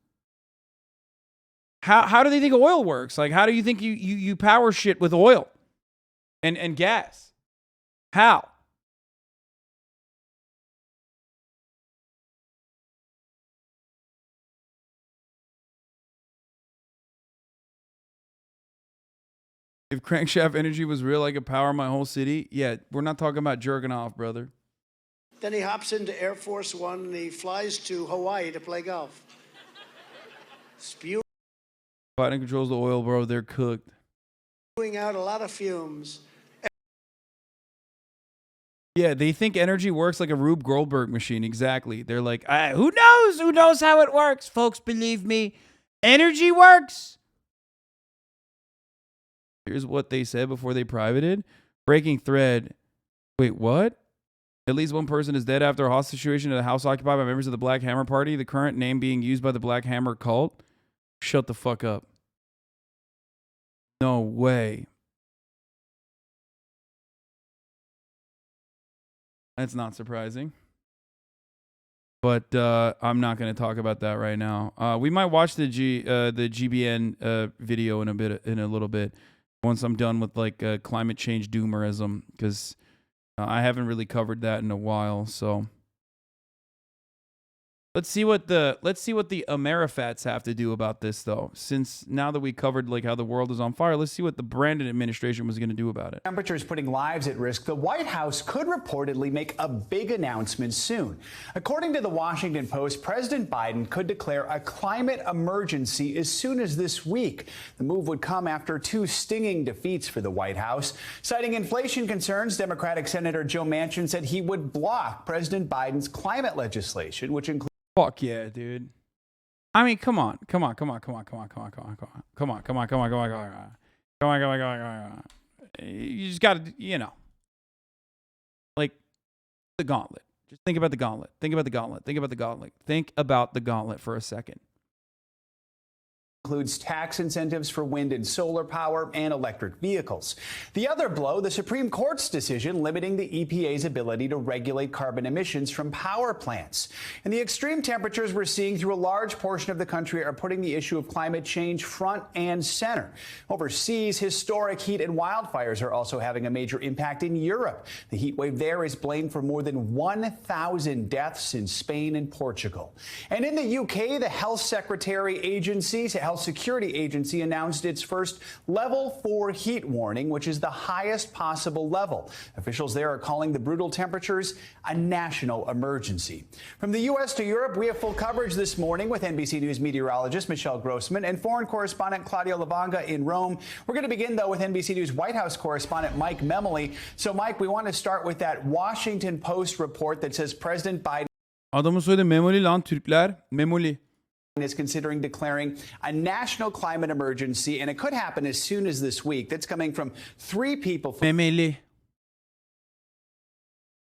Speaker 3: How do they think oil works? Like, how do you think you power shit with oil and gas? How? If crankshaft energy was real, I could power my whole city. Yeah, we're not talking about jerking off, brother.
Speaker 4: Then he hops into Air Force One and he flies to Hawaii to play golf. Spewing
Speaker 3: Biden controls the oil, bro. They're cooked.
Speaker 4: out a lot of fumes.
Speaker 3: Yeah, they think energy works like a Rube Goldberg machine. Exactly. They're like, who knows? Who knows how it works? Folks, believe me, energy works. Here's what they said before they privated. Breaking thread. Wait, what? At least one person is dead after a hostage situation at a house occupied by members of the Black Hammer Party, the current name being used by the Black Hammer cult. Shut the fuck up. No way. That's not surprising. But I'm not going to talk about that right now. We might watch the GBN video in a little bit once I'm done with like climate change doomerism, because I haven't really covered that in a while. So let's see what the Amerifats have to do about this, though. Since now that we covered like how the world is on fire, let's see what the Brandon administration was going to do about it.
Speaker 9: Temperatures putting lives at risk. The White House could reportedly make a big announcement soon. According to the Washington Post, President Biden could declare a climate emergency as soon as this week. The move would come after 2 stinging defeats for the White House. Citing inflation concerns, Democratic Senator Joe Manchin said he would block President Biden's climate legislation, which includes
Speaker 3: Fuck yeah, dude. I mean, come on. You just got to, like the gauntlet. Just think about the gauntlet. Think about the gauntlet for a second.
Speaker 9: Includes tax incentives for wind and solar power and electric vehicles. The other blow, the Supreme Court's decision limiting the EPA's ability to regulate carbon emissions from power plants. And the extreme temperatures we're seeing through a large portion of the country are putting the issue of climate change front and center. Overseas, historic heat and wildfires are also having a major impact in Europe. The heat wave there is blamed for more than 1,000 deaths in Spain and Portugal. And in the UK, the Health Security Agency announced its first level 4 heat warning, which is the highest possible level. Officials there are calling the brutal temperatures a national emergency. From the U.S. to Europe, we have full coverage this morning with NBC News meteorologist Michelle Grossman and foreign correspondent Claudia Lavanga in Rome. We're going to begin, though, with NBC News White House correspondent Mike Memoli. So, Mike, we want to start with that Washington Post report that says President Biden
Speaker 3: Adamın soyadı Memoli lan Türkler. Memoli.
Speaker 9: is considering declaring a national climate emergency, and it could happen as soon as this week. That's coming from 3 people.
Speaker 3: Memeli.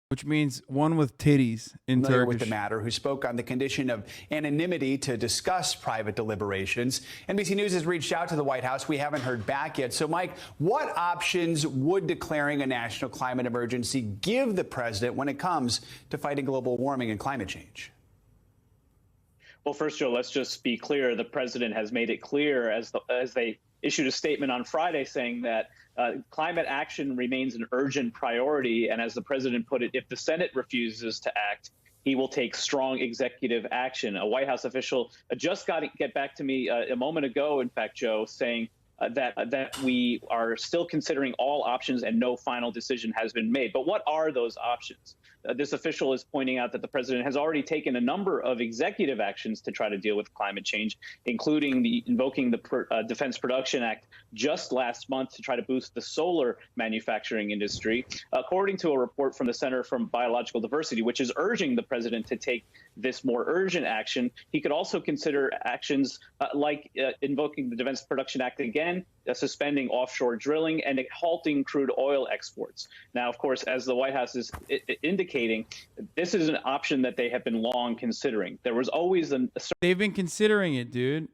Speaker 3: Which means one with titties in Turkish.
Speaker 9: With the matter, who spoke on the condition of anonymity to discuss private deliberations. NBC News has reached out to the White House. We haven't heard back yet. So, Mike, what options would declaring a national climate emergency give the president when it comes to fighting global warming and climate change?
Speaker 10: Well, first, Joe, let's just be clear. The president has made it clear as they issued a statement on Friday saying that climate action remains an urgent priority. And as the president put it, if the Senate refuses to act, he will take strong executive action. A White House official just get back to me a moment ago, in fact, Joe, saying that we are still considering all options and no final decision has been made. But what are those options? This official is pointing out that the president has already taken a number of executive actions to try to deal with climate change, including invoking the Defense Production Act just last month to try to boost the solar manufacturing industry. According to a report from the Center for Biological Diversity, which is urging the president to take this more urgent action, he could also consider actions like invoking the Defense Production Act again, suspending offshore drilling, and halting crude oil exports. Now, of course, as the White House is indicating, this is an option that they have been long considering. There was always
Speaker 3: They've been considering it, dude.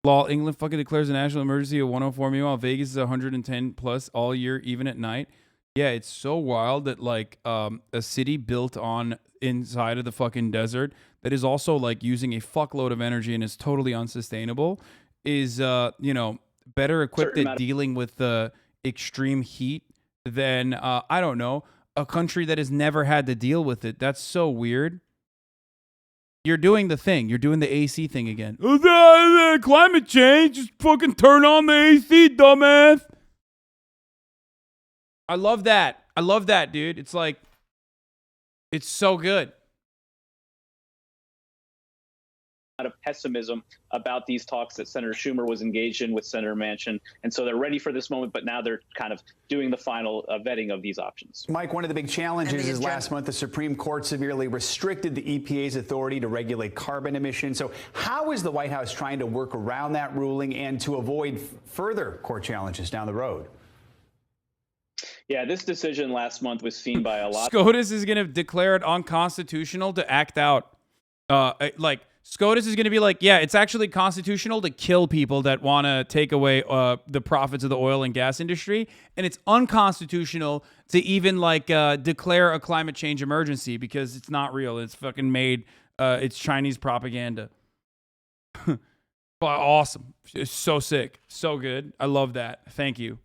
Speaker 3: Law, England fucking declares a national emergency at 104. Meanwhile, Vegas is 110 plus all year, even at night. Yeah, it's so wild that like a city built on inside of the fucking desert that is also like using a fuckload of energy and is totally unsustainable is better equipped at dealing with the extreme heat than I don't know, a country that has never had to deal with it. That's so weird. You're doing the thing. You're doing the AC thing again. climate change. Just fucking turn on the AC, dumbass. I love that. I love that, dude. It's like, it's so good.
Speaker 10: Of pessimism about these talks that Senator Schumer was engaged in with Senator Manchin. And so they're ready for this moment, but now they're kind of doing the final vetting of these options.
Speaker 9: Mike, one of the big challenges is last month the Supreme Court severely restricted the EPA's authority to regulate carbon emissions. So how is the White House trying to work around that ruling and to avoid further court challenges down the road?
Speaker 10: Yeah, this decision last month was seen by a lot.
Speaker 3: SCOTUS is going to declare it unconstitutional to act out. SCOTUS is going to be like, yeah, it's actually constitutional to kill people that want to take away the profits of the oil and gas industry. And it's unconstitutional to even declare a climate change emergency because it's not real. It's fucking made. It's Chinese propaganda. Awesome. It's so sick. So good. I love that. Thank you.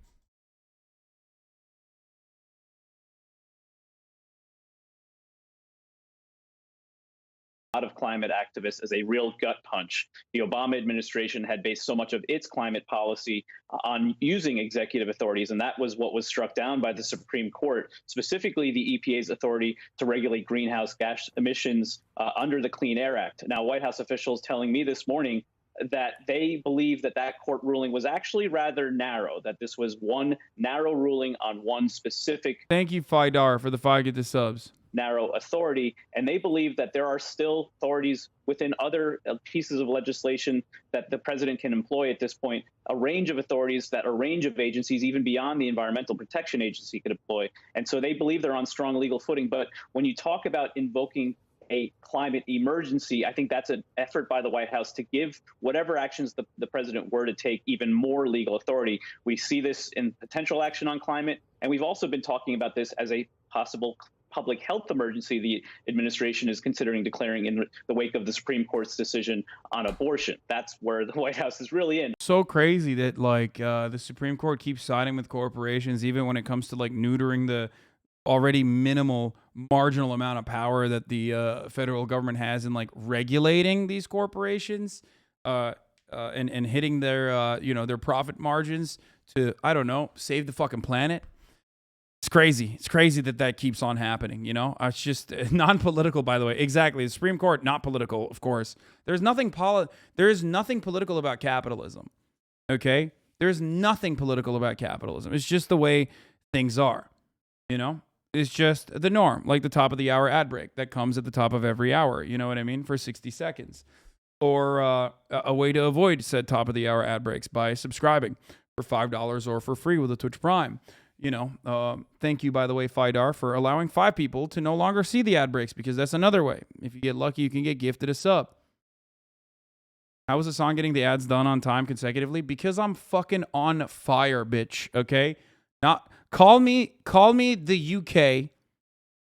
Speaker 10: Lot of climate activists as a real gut punch. The Obama administration had based so much of its climate policy on using executive authorities, and that was what was struck down by the Supreme Court, specifically the EPA's authority to regulate greenhouse gas emissions under the Clean Air Act. Now, White House officials telling me this morning that they believe that that court ruling was actually rather narrow, that this was one narrow ruling on one specific.
Speaker 3: Thank you, Fidar, for the 5 get the subs.
Speaker 10: Narrow authority, and they believe that there are still authorities within other pieces of legislation that the president can employ at this point, a range of authorities that a range of agencies, even beyond the Environmental Protection Agency, could employ. And so they believe they're on strong legal footing. But when you talk about invoking a climate emergency, I think that's an effort by the White House to give whatever actions the president were to take even more legal authority. We see this in potential action on climate, and we've also been talking about this as a possible public health emergency the administration is considering declaring in the wake of the Supreme Court's decision on abortion. That's where the White House is really in.
Speaker 3: So crazy that the Supreme Court keeps siding with corporations, even when it comes to neutering the already minimal marginal amount of power that the federal government has in regulating these corporations and hitting their their profit margins to, I don't know, save the fucking planet. It's crazy. It's crazy that keeps on happening, It's just non-political, by the way. Exactly. The Supreme Court, not political, of course. There is nothing political about capitalism, okay? There's nothing political about capitalism. It's just the way things are, It's just the norm, like the top of the hour ad break that comes at the top of every hour, you know what I mean, for 60 seconds. Or a way to avoid said top of the hour ad breaks by subscribing for $5 or for free with a Twitch Prime. Thank you, by the way, Fidar, for allowing 5 people to no longer see the ad breaks, because that's another way. If you get lucky, you can get gifted a sub. How is Hasan getting the ads done on time consecutively? Because I'm fucking on fire, bitch, okay? Not call me the UK.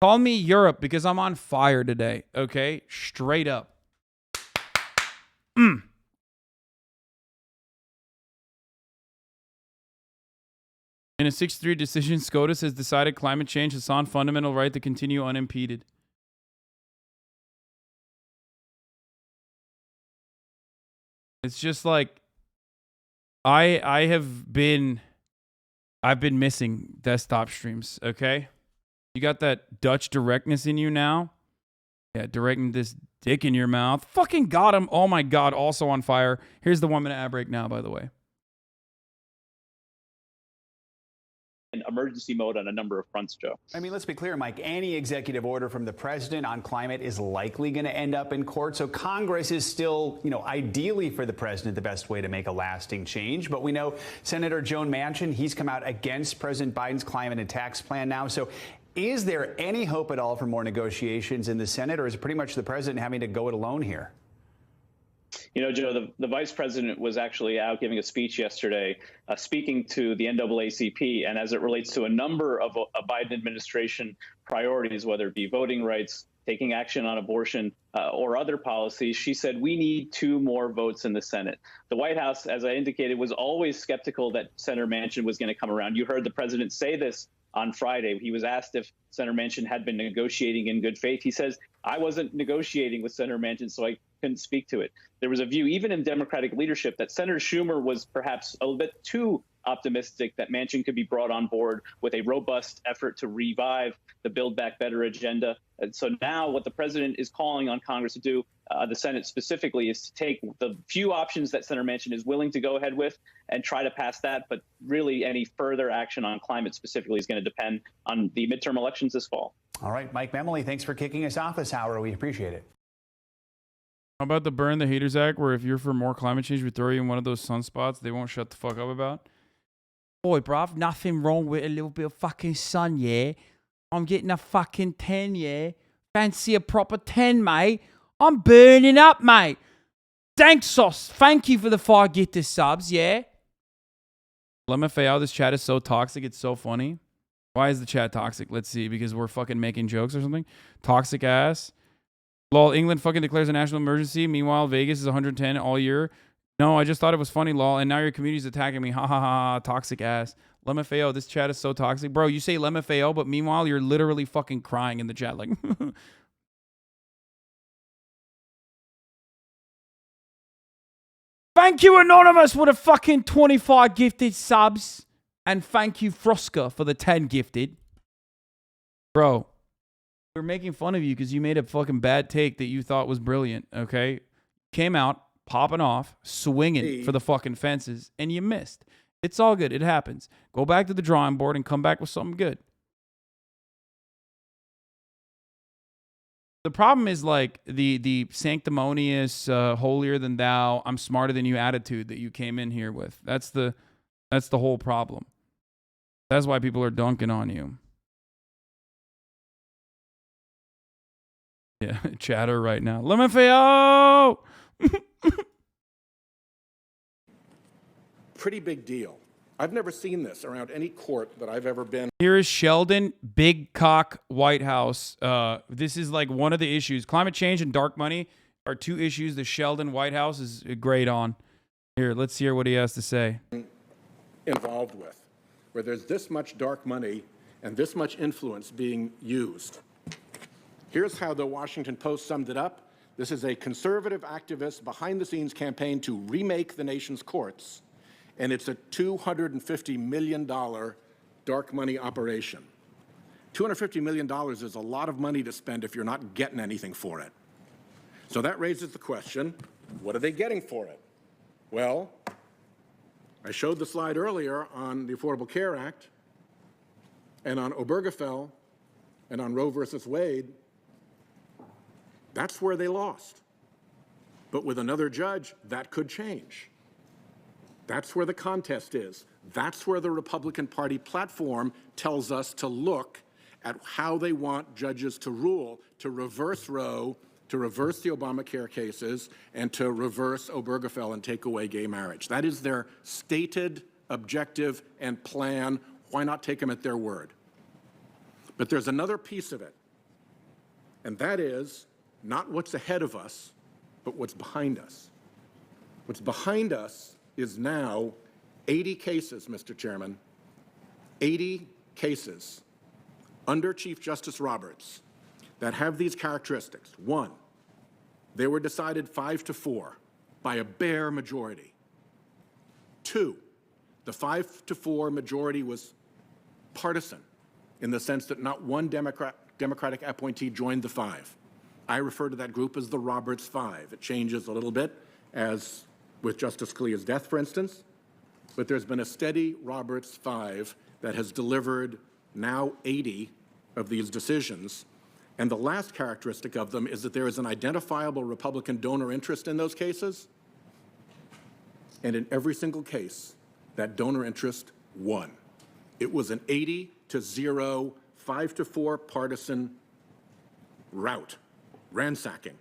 Speaker 3: Call me Europe, because I'm on fire today, okay? Straight up. In a 6-3 decision, SCOTUS has decided climate change has on fundamental right to continue unimpeded. It's just I've been missing desktop streams, okay? You got that Dutch directness in you now? Yeah, directing this dick in your mouth. Fucking got him. Oh my God, also on fire. Here's the 1-minute ad break now, by the way.
Speaker 10: Emergency mode on a number of fronts, Joe.
Speaker 9: I mean, let's be clear, Mike. Any executive order from the president on climate is likely going to end up in court. So Congress is still, ideally for the president, the best way to make a lasting change. But we know Senator Joe Manchin, he's come out against President Biden's climate and tax plan now. So is there any hope at all for more negotiations in the Senate, or is it pretty much the president having to go it alone here?
Speaker 10: Joe, the vice president was actually out giving a speech yesterday, speaking to the NAACP, and as it relates to a number of Biden administration priorities, whether it be voting rights, taking action on abortion, or other policies, she said, we need 2 more votes in the Senate. The White House, as I indicated, was always skeptical that Senator Manchin was going to come around. You heard the president say this on Friday. He was asked if Senator Manchin had been negotiating in good faith. He says, I wasn't negotiating with Senator Manchin, so I couldn't speak to it. There was a view, even in Democratic leadership, that Senator Schumer was perhaps a little bit too optimistic that Manchin could be brought on board with a robust effort to revive the Build Back Better agenda. And so now what the president is calling on Congress to do, the Senate specifically, is to take the few options that Senator Manchin is willing to go ahead with and try to pass that. But really, any further action on climate specifically is going to depend on the midterm elections this fall.
Speaker 9: All right, Mike Memoli, thanks for kicking us off this hour. We appreciate it.
Speaker 3: How about the Burn the Haters Act, where if you're for more climate change, we throw you in one of those sunspots they won't shut the fuck up about? Boy, bruv, nothing wrong with a little bit of fucking sun, yeah? I'm getting a fucking 10, yeah? Fancy a proper 10, mate? I'm burning up, mate. Thanks, Sauce. Thank you for the 5 gifted subs, yeah? LMFAO, this chat is so toxic, it's so funny. Why is the chat toxic? Let's see, because we're fucking making jokes or something? Toxic ass. Lol, England fucking declares a national emergency. Meanwhile, Vegas is 110 all year. No, I just thought it was funny, lol. And now your community's attacking me. Ha ha ha. Toxic ass. LMFAO, this chat is so toxic. Bro, you say LMFAO, but meanwhile, you're literally fucking crying in the chat. Like, thank you, Anonymous, for the fucking 25 gifted subs. And thank you, Froska, for the 10 gifted. Bro, we're making fun of you because you made a fucking bad take that you thought was brilliant, okay? Came out, popping off, swinging for the fucking fences, and you missed. It's all good. It happens. Go back to the drawing board and come back with something good. The problem is like the sanctimonious, holier than thou, I'm smarter than you attitude that you came in here with. That's the whole problem. That's why people are dunking on you. Yeah, chatter right now. LMFAO!
Speaker 11: Pretty big deal. I've never seen this around any court that I've ever been.
Speaker 3: Here is Sheldon, Big Cock, White House. This is like one of the issues. Climate change and dark money are 2 issues the Sheldon White House is great on. Here, let's hear what he has to say.
Speaker 11: Involved with, where there's this much dark money and this much influence being used. Here's how the Washington Post summed it up. This is a conservative activist behind-the-scenes campaign to remake the nation's courts, and it's a $250 million dark money operation. $250 million is a lot of money to spend if you're not getting anything for it. So that raises the question, what are they getting for it? Well, I showed the slide earlier on the Affordable Care Act and on Obergefell and on Roe versus Wade. That's where they lost. But with another judge, that could change. That's where the contest is. That's where the Republican Party platform tells us to look at how they want judges to rule, to reverse Roe, to reverse the Obamacare cases, and to reverse Obergefell and take away gay marriage. That is their stated objective and plan. Why not take them at their word? But there's another piece of it, and that is not what's ahead of us, but what's behind us. What's behind us is now 80 cases, Mr. Chairman, 80 cases under Chief Justice Roberts that have these characteristics. 1, they were decided 5-4 by a bare majority. 2, the 5-4 majority was partisan in the sense that not one Democratic appointee joined the 5. I refer to that group as the Roberts 5. It changes a little bit, as with Justice Scalia's death, for instance, but there's been a steady Roberts 5 that has delivered now 80 of these decisions. And the last characteristic of them is that there is an identifiable Republican donor interest in those cases. And in every single case, that donor interest won. It was an 80-0, 5-4 partisan rout, ransacking.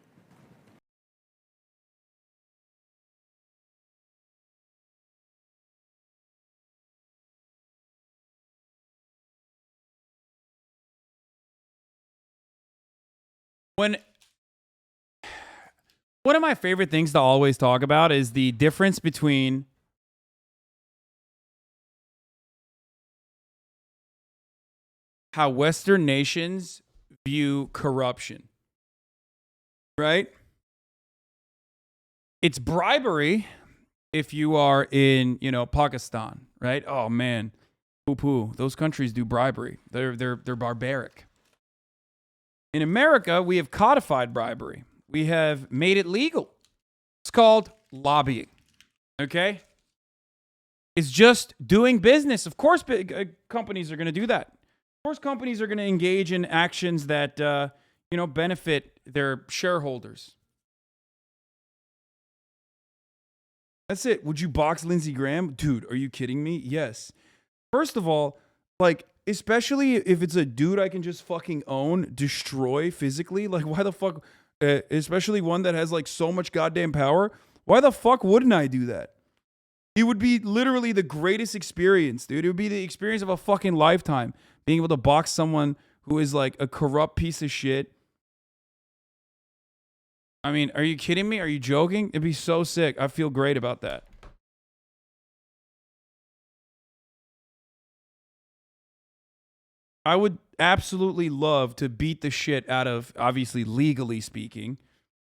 Speaker 3: One of my favorite things to always talk about is the difference between how Western nations view corruption, right? It's bribery if you are in, you know, Pakistan, right? Oh man, poo-poo. Those countries do bribery. They're barbaric. In America, we have codified bribery. We have made it legal. It's called lobbying. Okay? It's just doing business. Of course, companies are going to do that. Of course, companies are going to engage in actions that, you know, benefit their shareholders. That's it. Would you box Lindsey Graham? Dude, are you kidding me? Yes. First of all, like, especially if it's a dude I can just fucking own, destroy physically, like, why the fuck, especially one that has, like, so much goddamn power, why the fuck wouldn't I do that? It would be literally the greatest experience, dude. It would be the experience of a fucking lifetime, being able to box someone who is, like, a corrupt piece of shit. I mean, are you kidding me? Are you joking? It'd be so sick. I feel great about that. I would absolutely love to beat the shit out of, obviously legally speaking,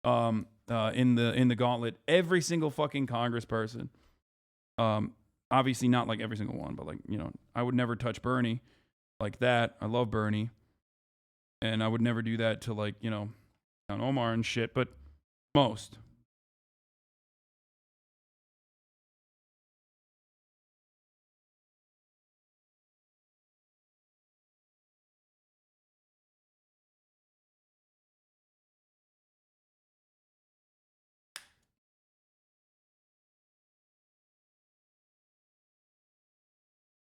Speaker 3: in the gauntlet, every single fucking congressperson. Obviously not like every single one, but like, you know, I would never touch Bernie like that. I love Bernie, and I would never do that to, like, you know, Omar and shit, but most.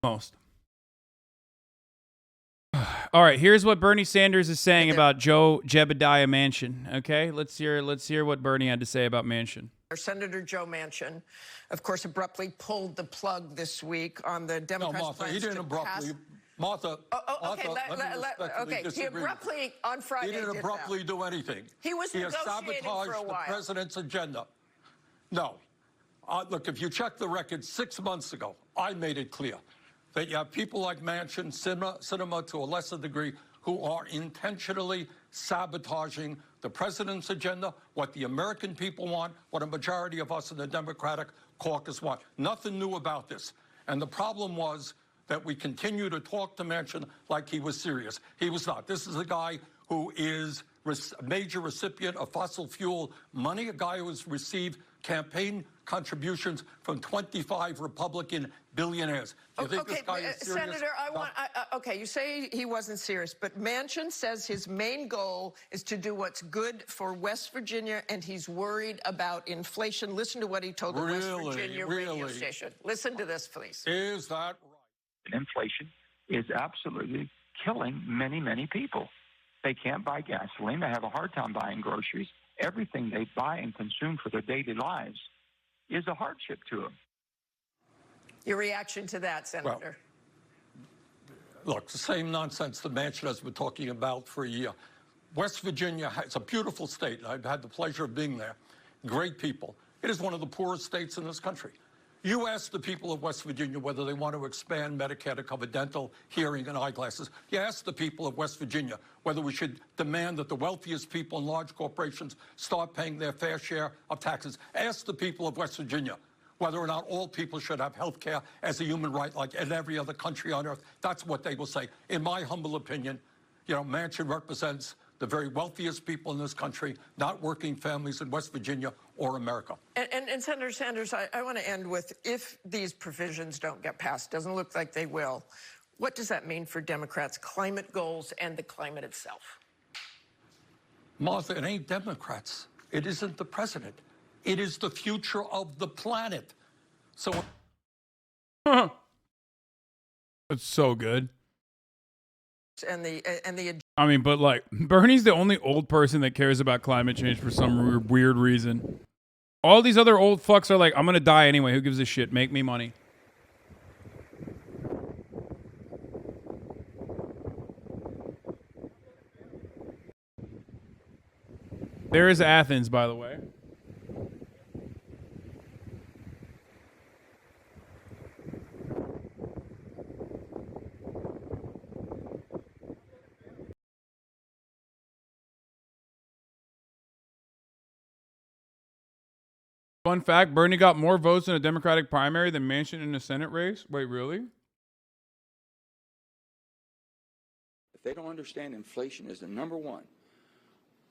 Speaker 3: Most. All right, here's what Bernie Sanders is saying about Joe Jebediah Manchin. Okay, let's hear what Bernie had to say about Manchin.
Speaker 12: Senator Joe Manchin, of course, abruptly pulled the plug this week on the Democrats'
Speaker 13: No, Martha, he didn't abruptly. Martha,
Speaker 12: okay,
Speaker 13: okay.
Speaker 12: He abruptly on Friday.
Speaker 13: He didn't abruptly do anything.
Speaker 12: He was negotiating for a while.
Speaker 13: He has sabotaged the president's agenda. No, look, if you check the record 6 months ago, I made it clear that you have people like Manchin, Sinema to a lesser degree, who are intentionally sabotaging the president's agenda, what the American people want, what a majority of us in the Democratic caucus want. Nothing new about this. And the problem was that we continue to talk to Manchin like he was serious. He was not. This is a guy who is a major recipient of fossil fuel money, a guy who has received campaign contributions from 25 Republican billionaires. Do you think this guy is serious?
Speaker 12: Senator, okay, you say he wasn't serious, but Manchin says his main goal is to do what's good for West Virginia, and he's worried about inflation. Listen to what he told the West Virginia radio station. Listen to this, please.
Speaker 13: Is that right?
Speaker 14: Inflation is absolutely killing many, many people. They can't buy gasoline. They have a hard time buying groceries. Everything they buy and consume for their daily lives is a hardship to them.
Speaker 12: Your reaction to that, Senator?
Speaker 13: Well, look, the same nonsense that Manchin has been talking about for a year. West Virginia, it's a beautiful state. I've had the pleasure of being there. Great people. It is one of the poorest states in this country. You ask the people of West Virginia whether they want to expand Medicare to cover dental, hearing, and eyeglasses. You ask the people of West Virginia whether we should demand that the wealthiest people and large corporations start paying their fair share of taxes. Ask the people of West Virginia whether or not all people should have health care as a human right like in every other country on earth. That's what they will say. In my humble opinion, you know, Manchin represents the very wealthiest people in this country, not working families in West Virginia or America.
Speaker 12: And Senator Sanders, I want to end with, if these provisions don't get passed, doesn't look like they will, what does that mean for Democrats' climate goals and the climate itself?
Speaker 13: Martha, it ain't Democrats. It isn't the president. It is the future of the planet. So.
Speaker 3: That's so good.
Speaker 12: And the
Speaker 3: I mean, but like, Bernie's the only old person that cares about climate change for some weird reason. All these other old fucks are like, I'm gonna die anyway. Who gives a shit? Make me money. There is Athens, by the way. Fun fact, Bernie got more votes in a Democratic primary than Manchin in a Senate race. Wait, really?
Speaker 15: If they don't understand inflation is the number one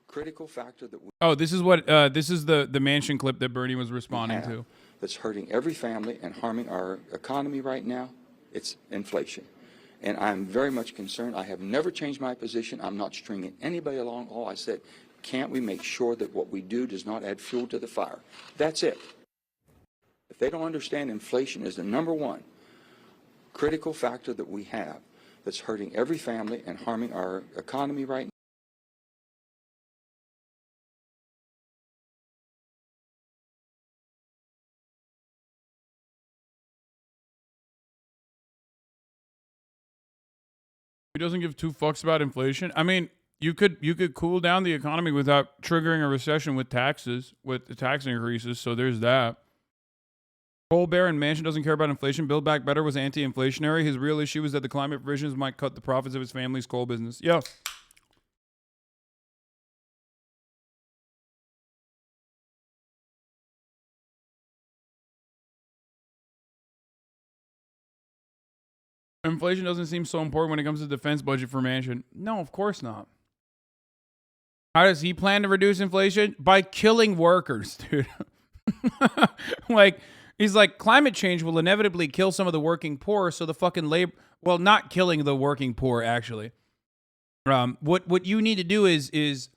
Speaker 15: critical factor that we
Speaker 3: Oh, this is what this is the Manchin clip that Bernie was responding to.
Speaker 15: that's hurting every family and harming our economy right now, it's inflation. And I'm very much concerned. I have never changed my position. I'm not stringing anybody along. All I said, can't we make sure that what we do does not add fuel to the fire? That's it. If they don't understand inflation is the number one critical factor that we have that's hurting every family and harming our economy right now.
Speaker 3: He doesn't give two fucks about inflation. I mean, you could cool down the economy without triggering a recession with taxes, with the tax increases. So there's that. Colbert and Manchin doesn't care about inflation. Build Back Better was anti-inflationary. His real issue was that the climate provisions might cut the profits of his family's coal business. Yeah. Inflation doesn't seem so important when it comes to the defense budget for Manchin. No, of course not. How does he plan to reduce inflation? By killing workers, dude. Like, he's like, climate change will inevitably kill some of the working poor, so the fucking labor... Well, not killing the working poor, actually. What you need to do is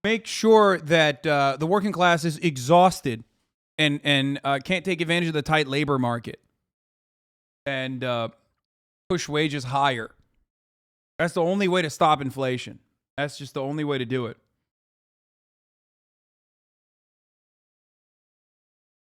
Speaker 3: make sure that the working class is exhausted and can't take advantage of the tight labor market. And push wages higher. That's the only way to stop inflation. That's just the only way to do it.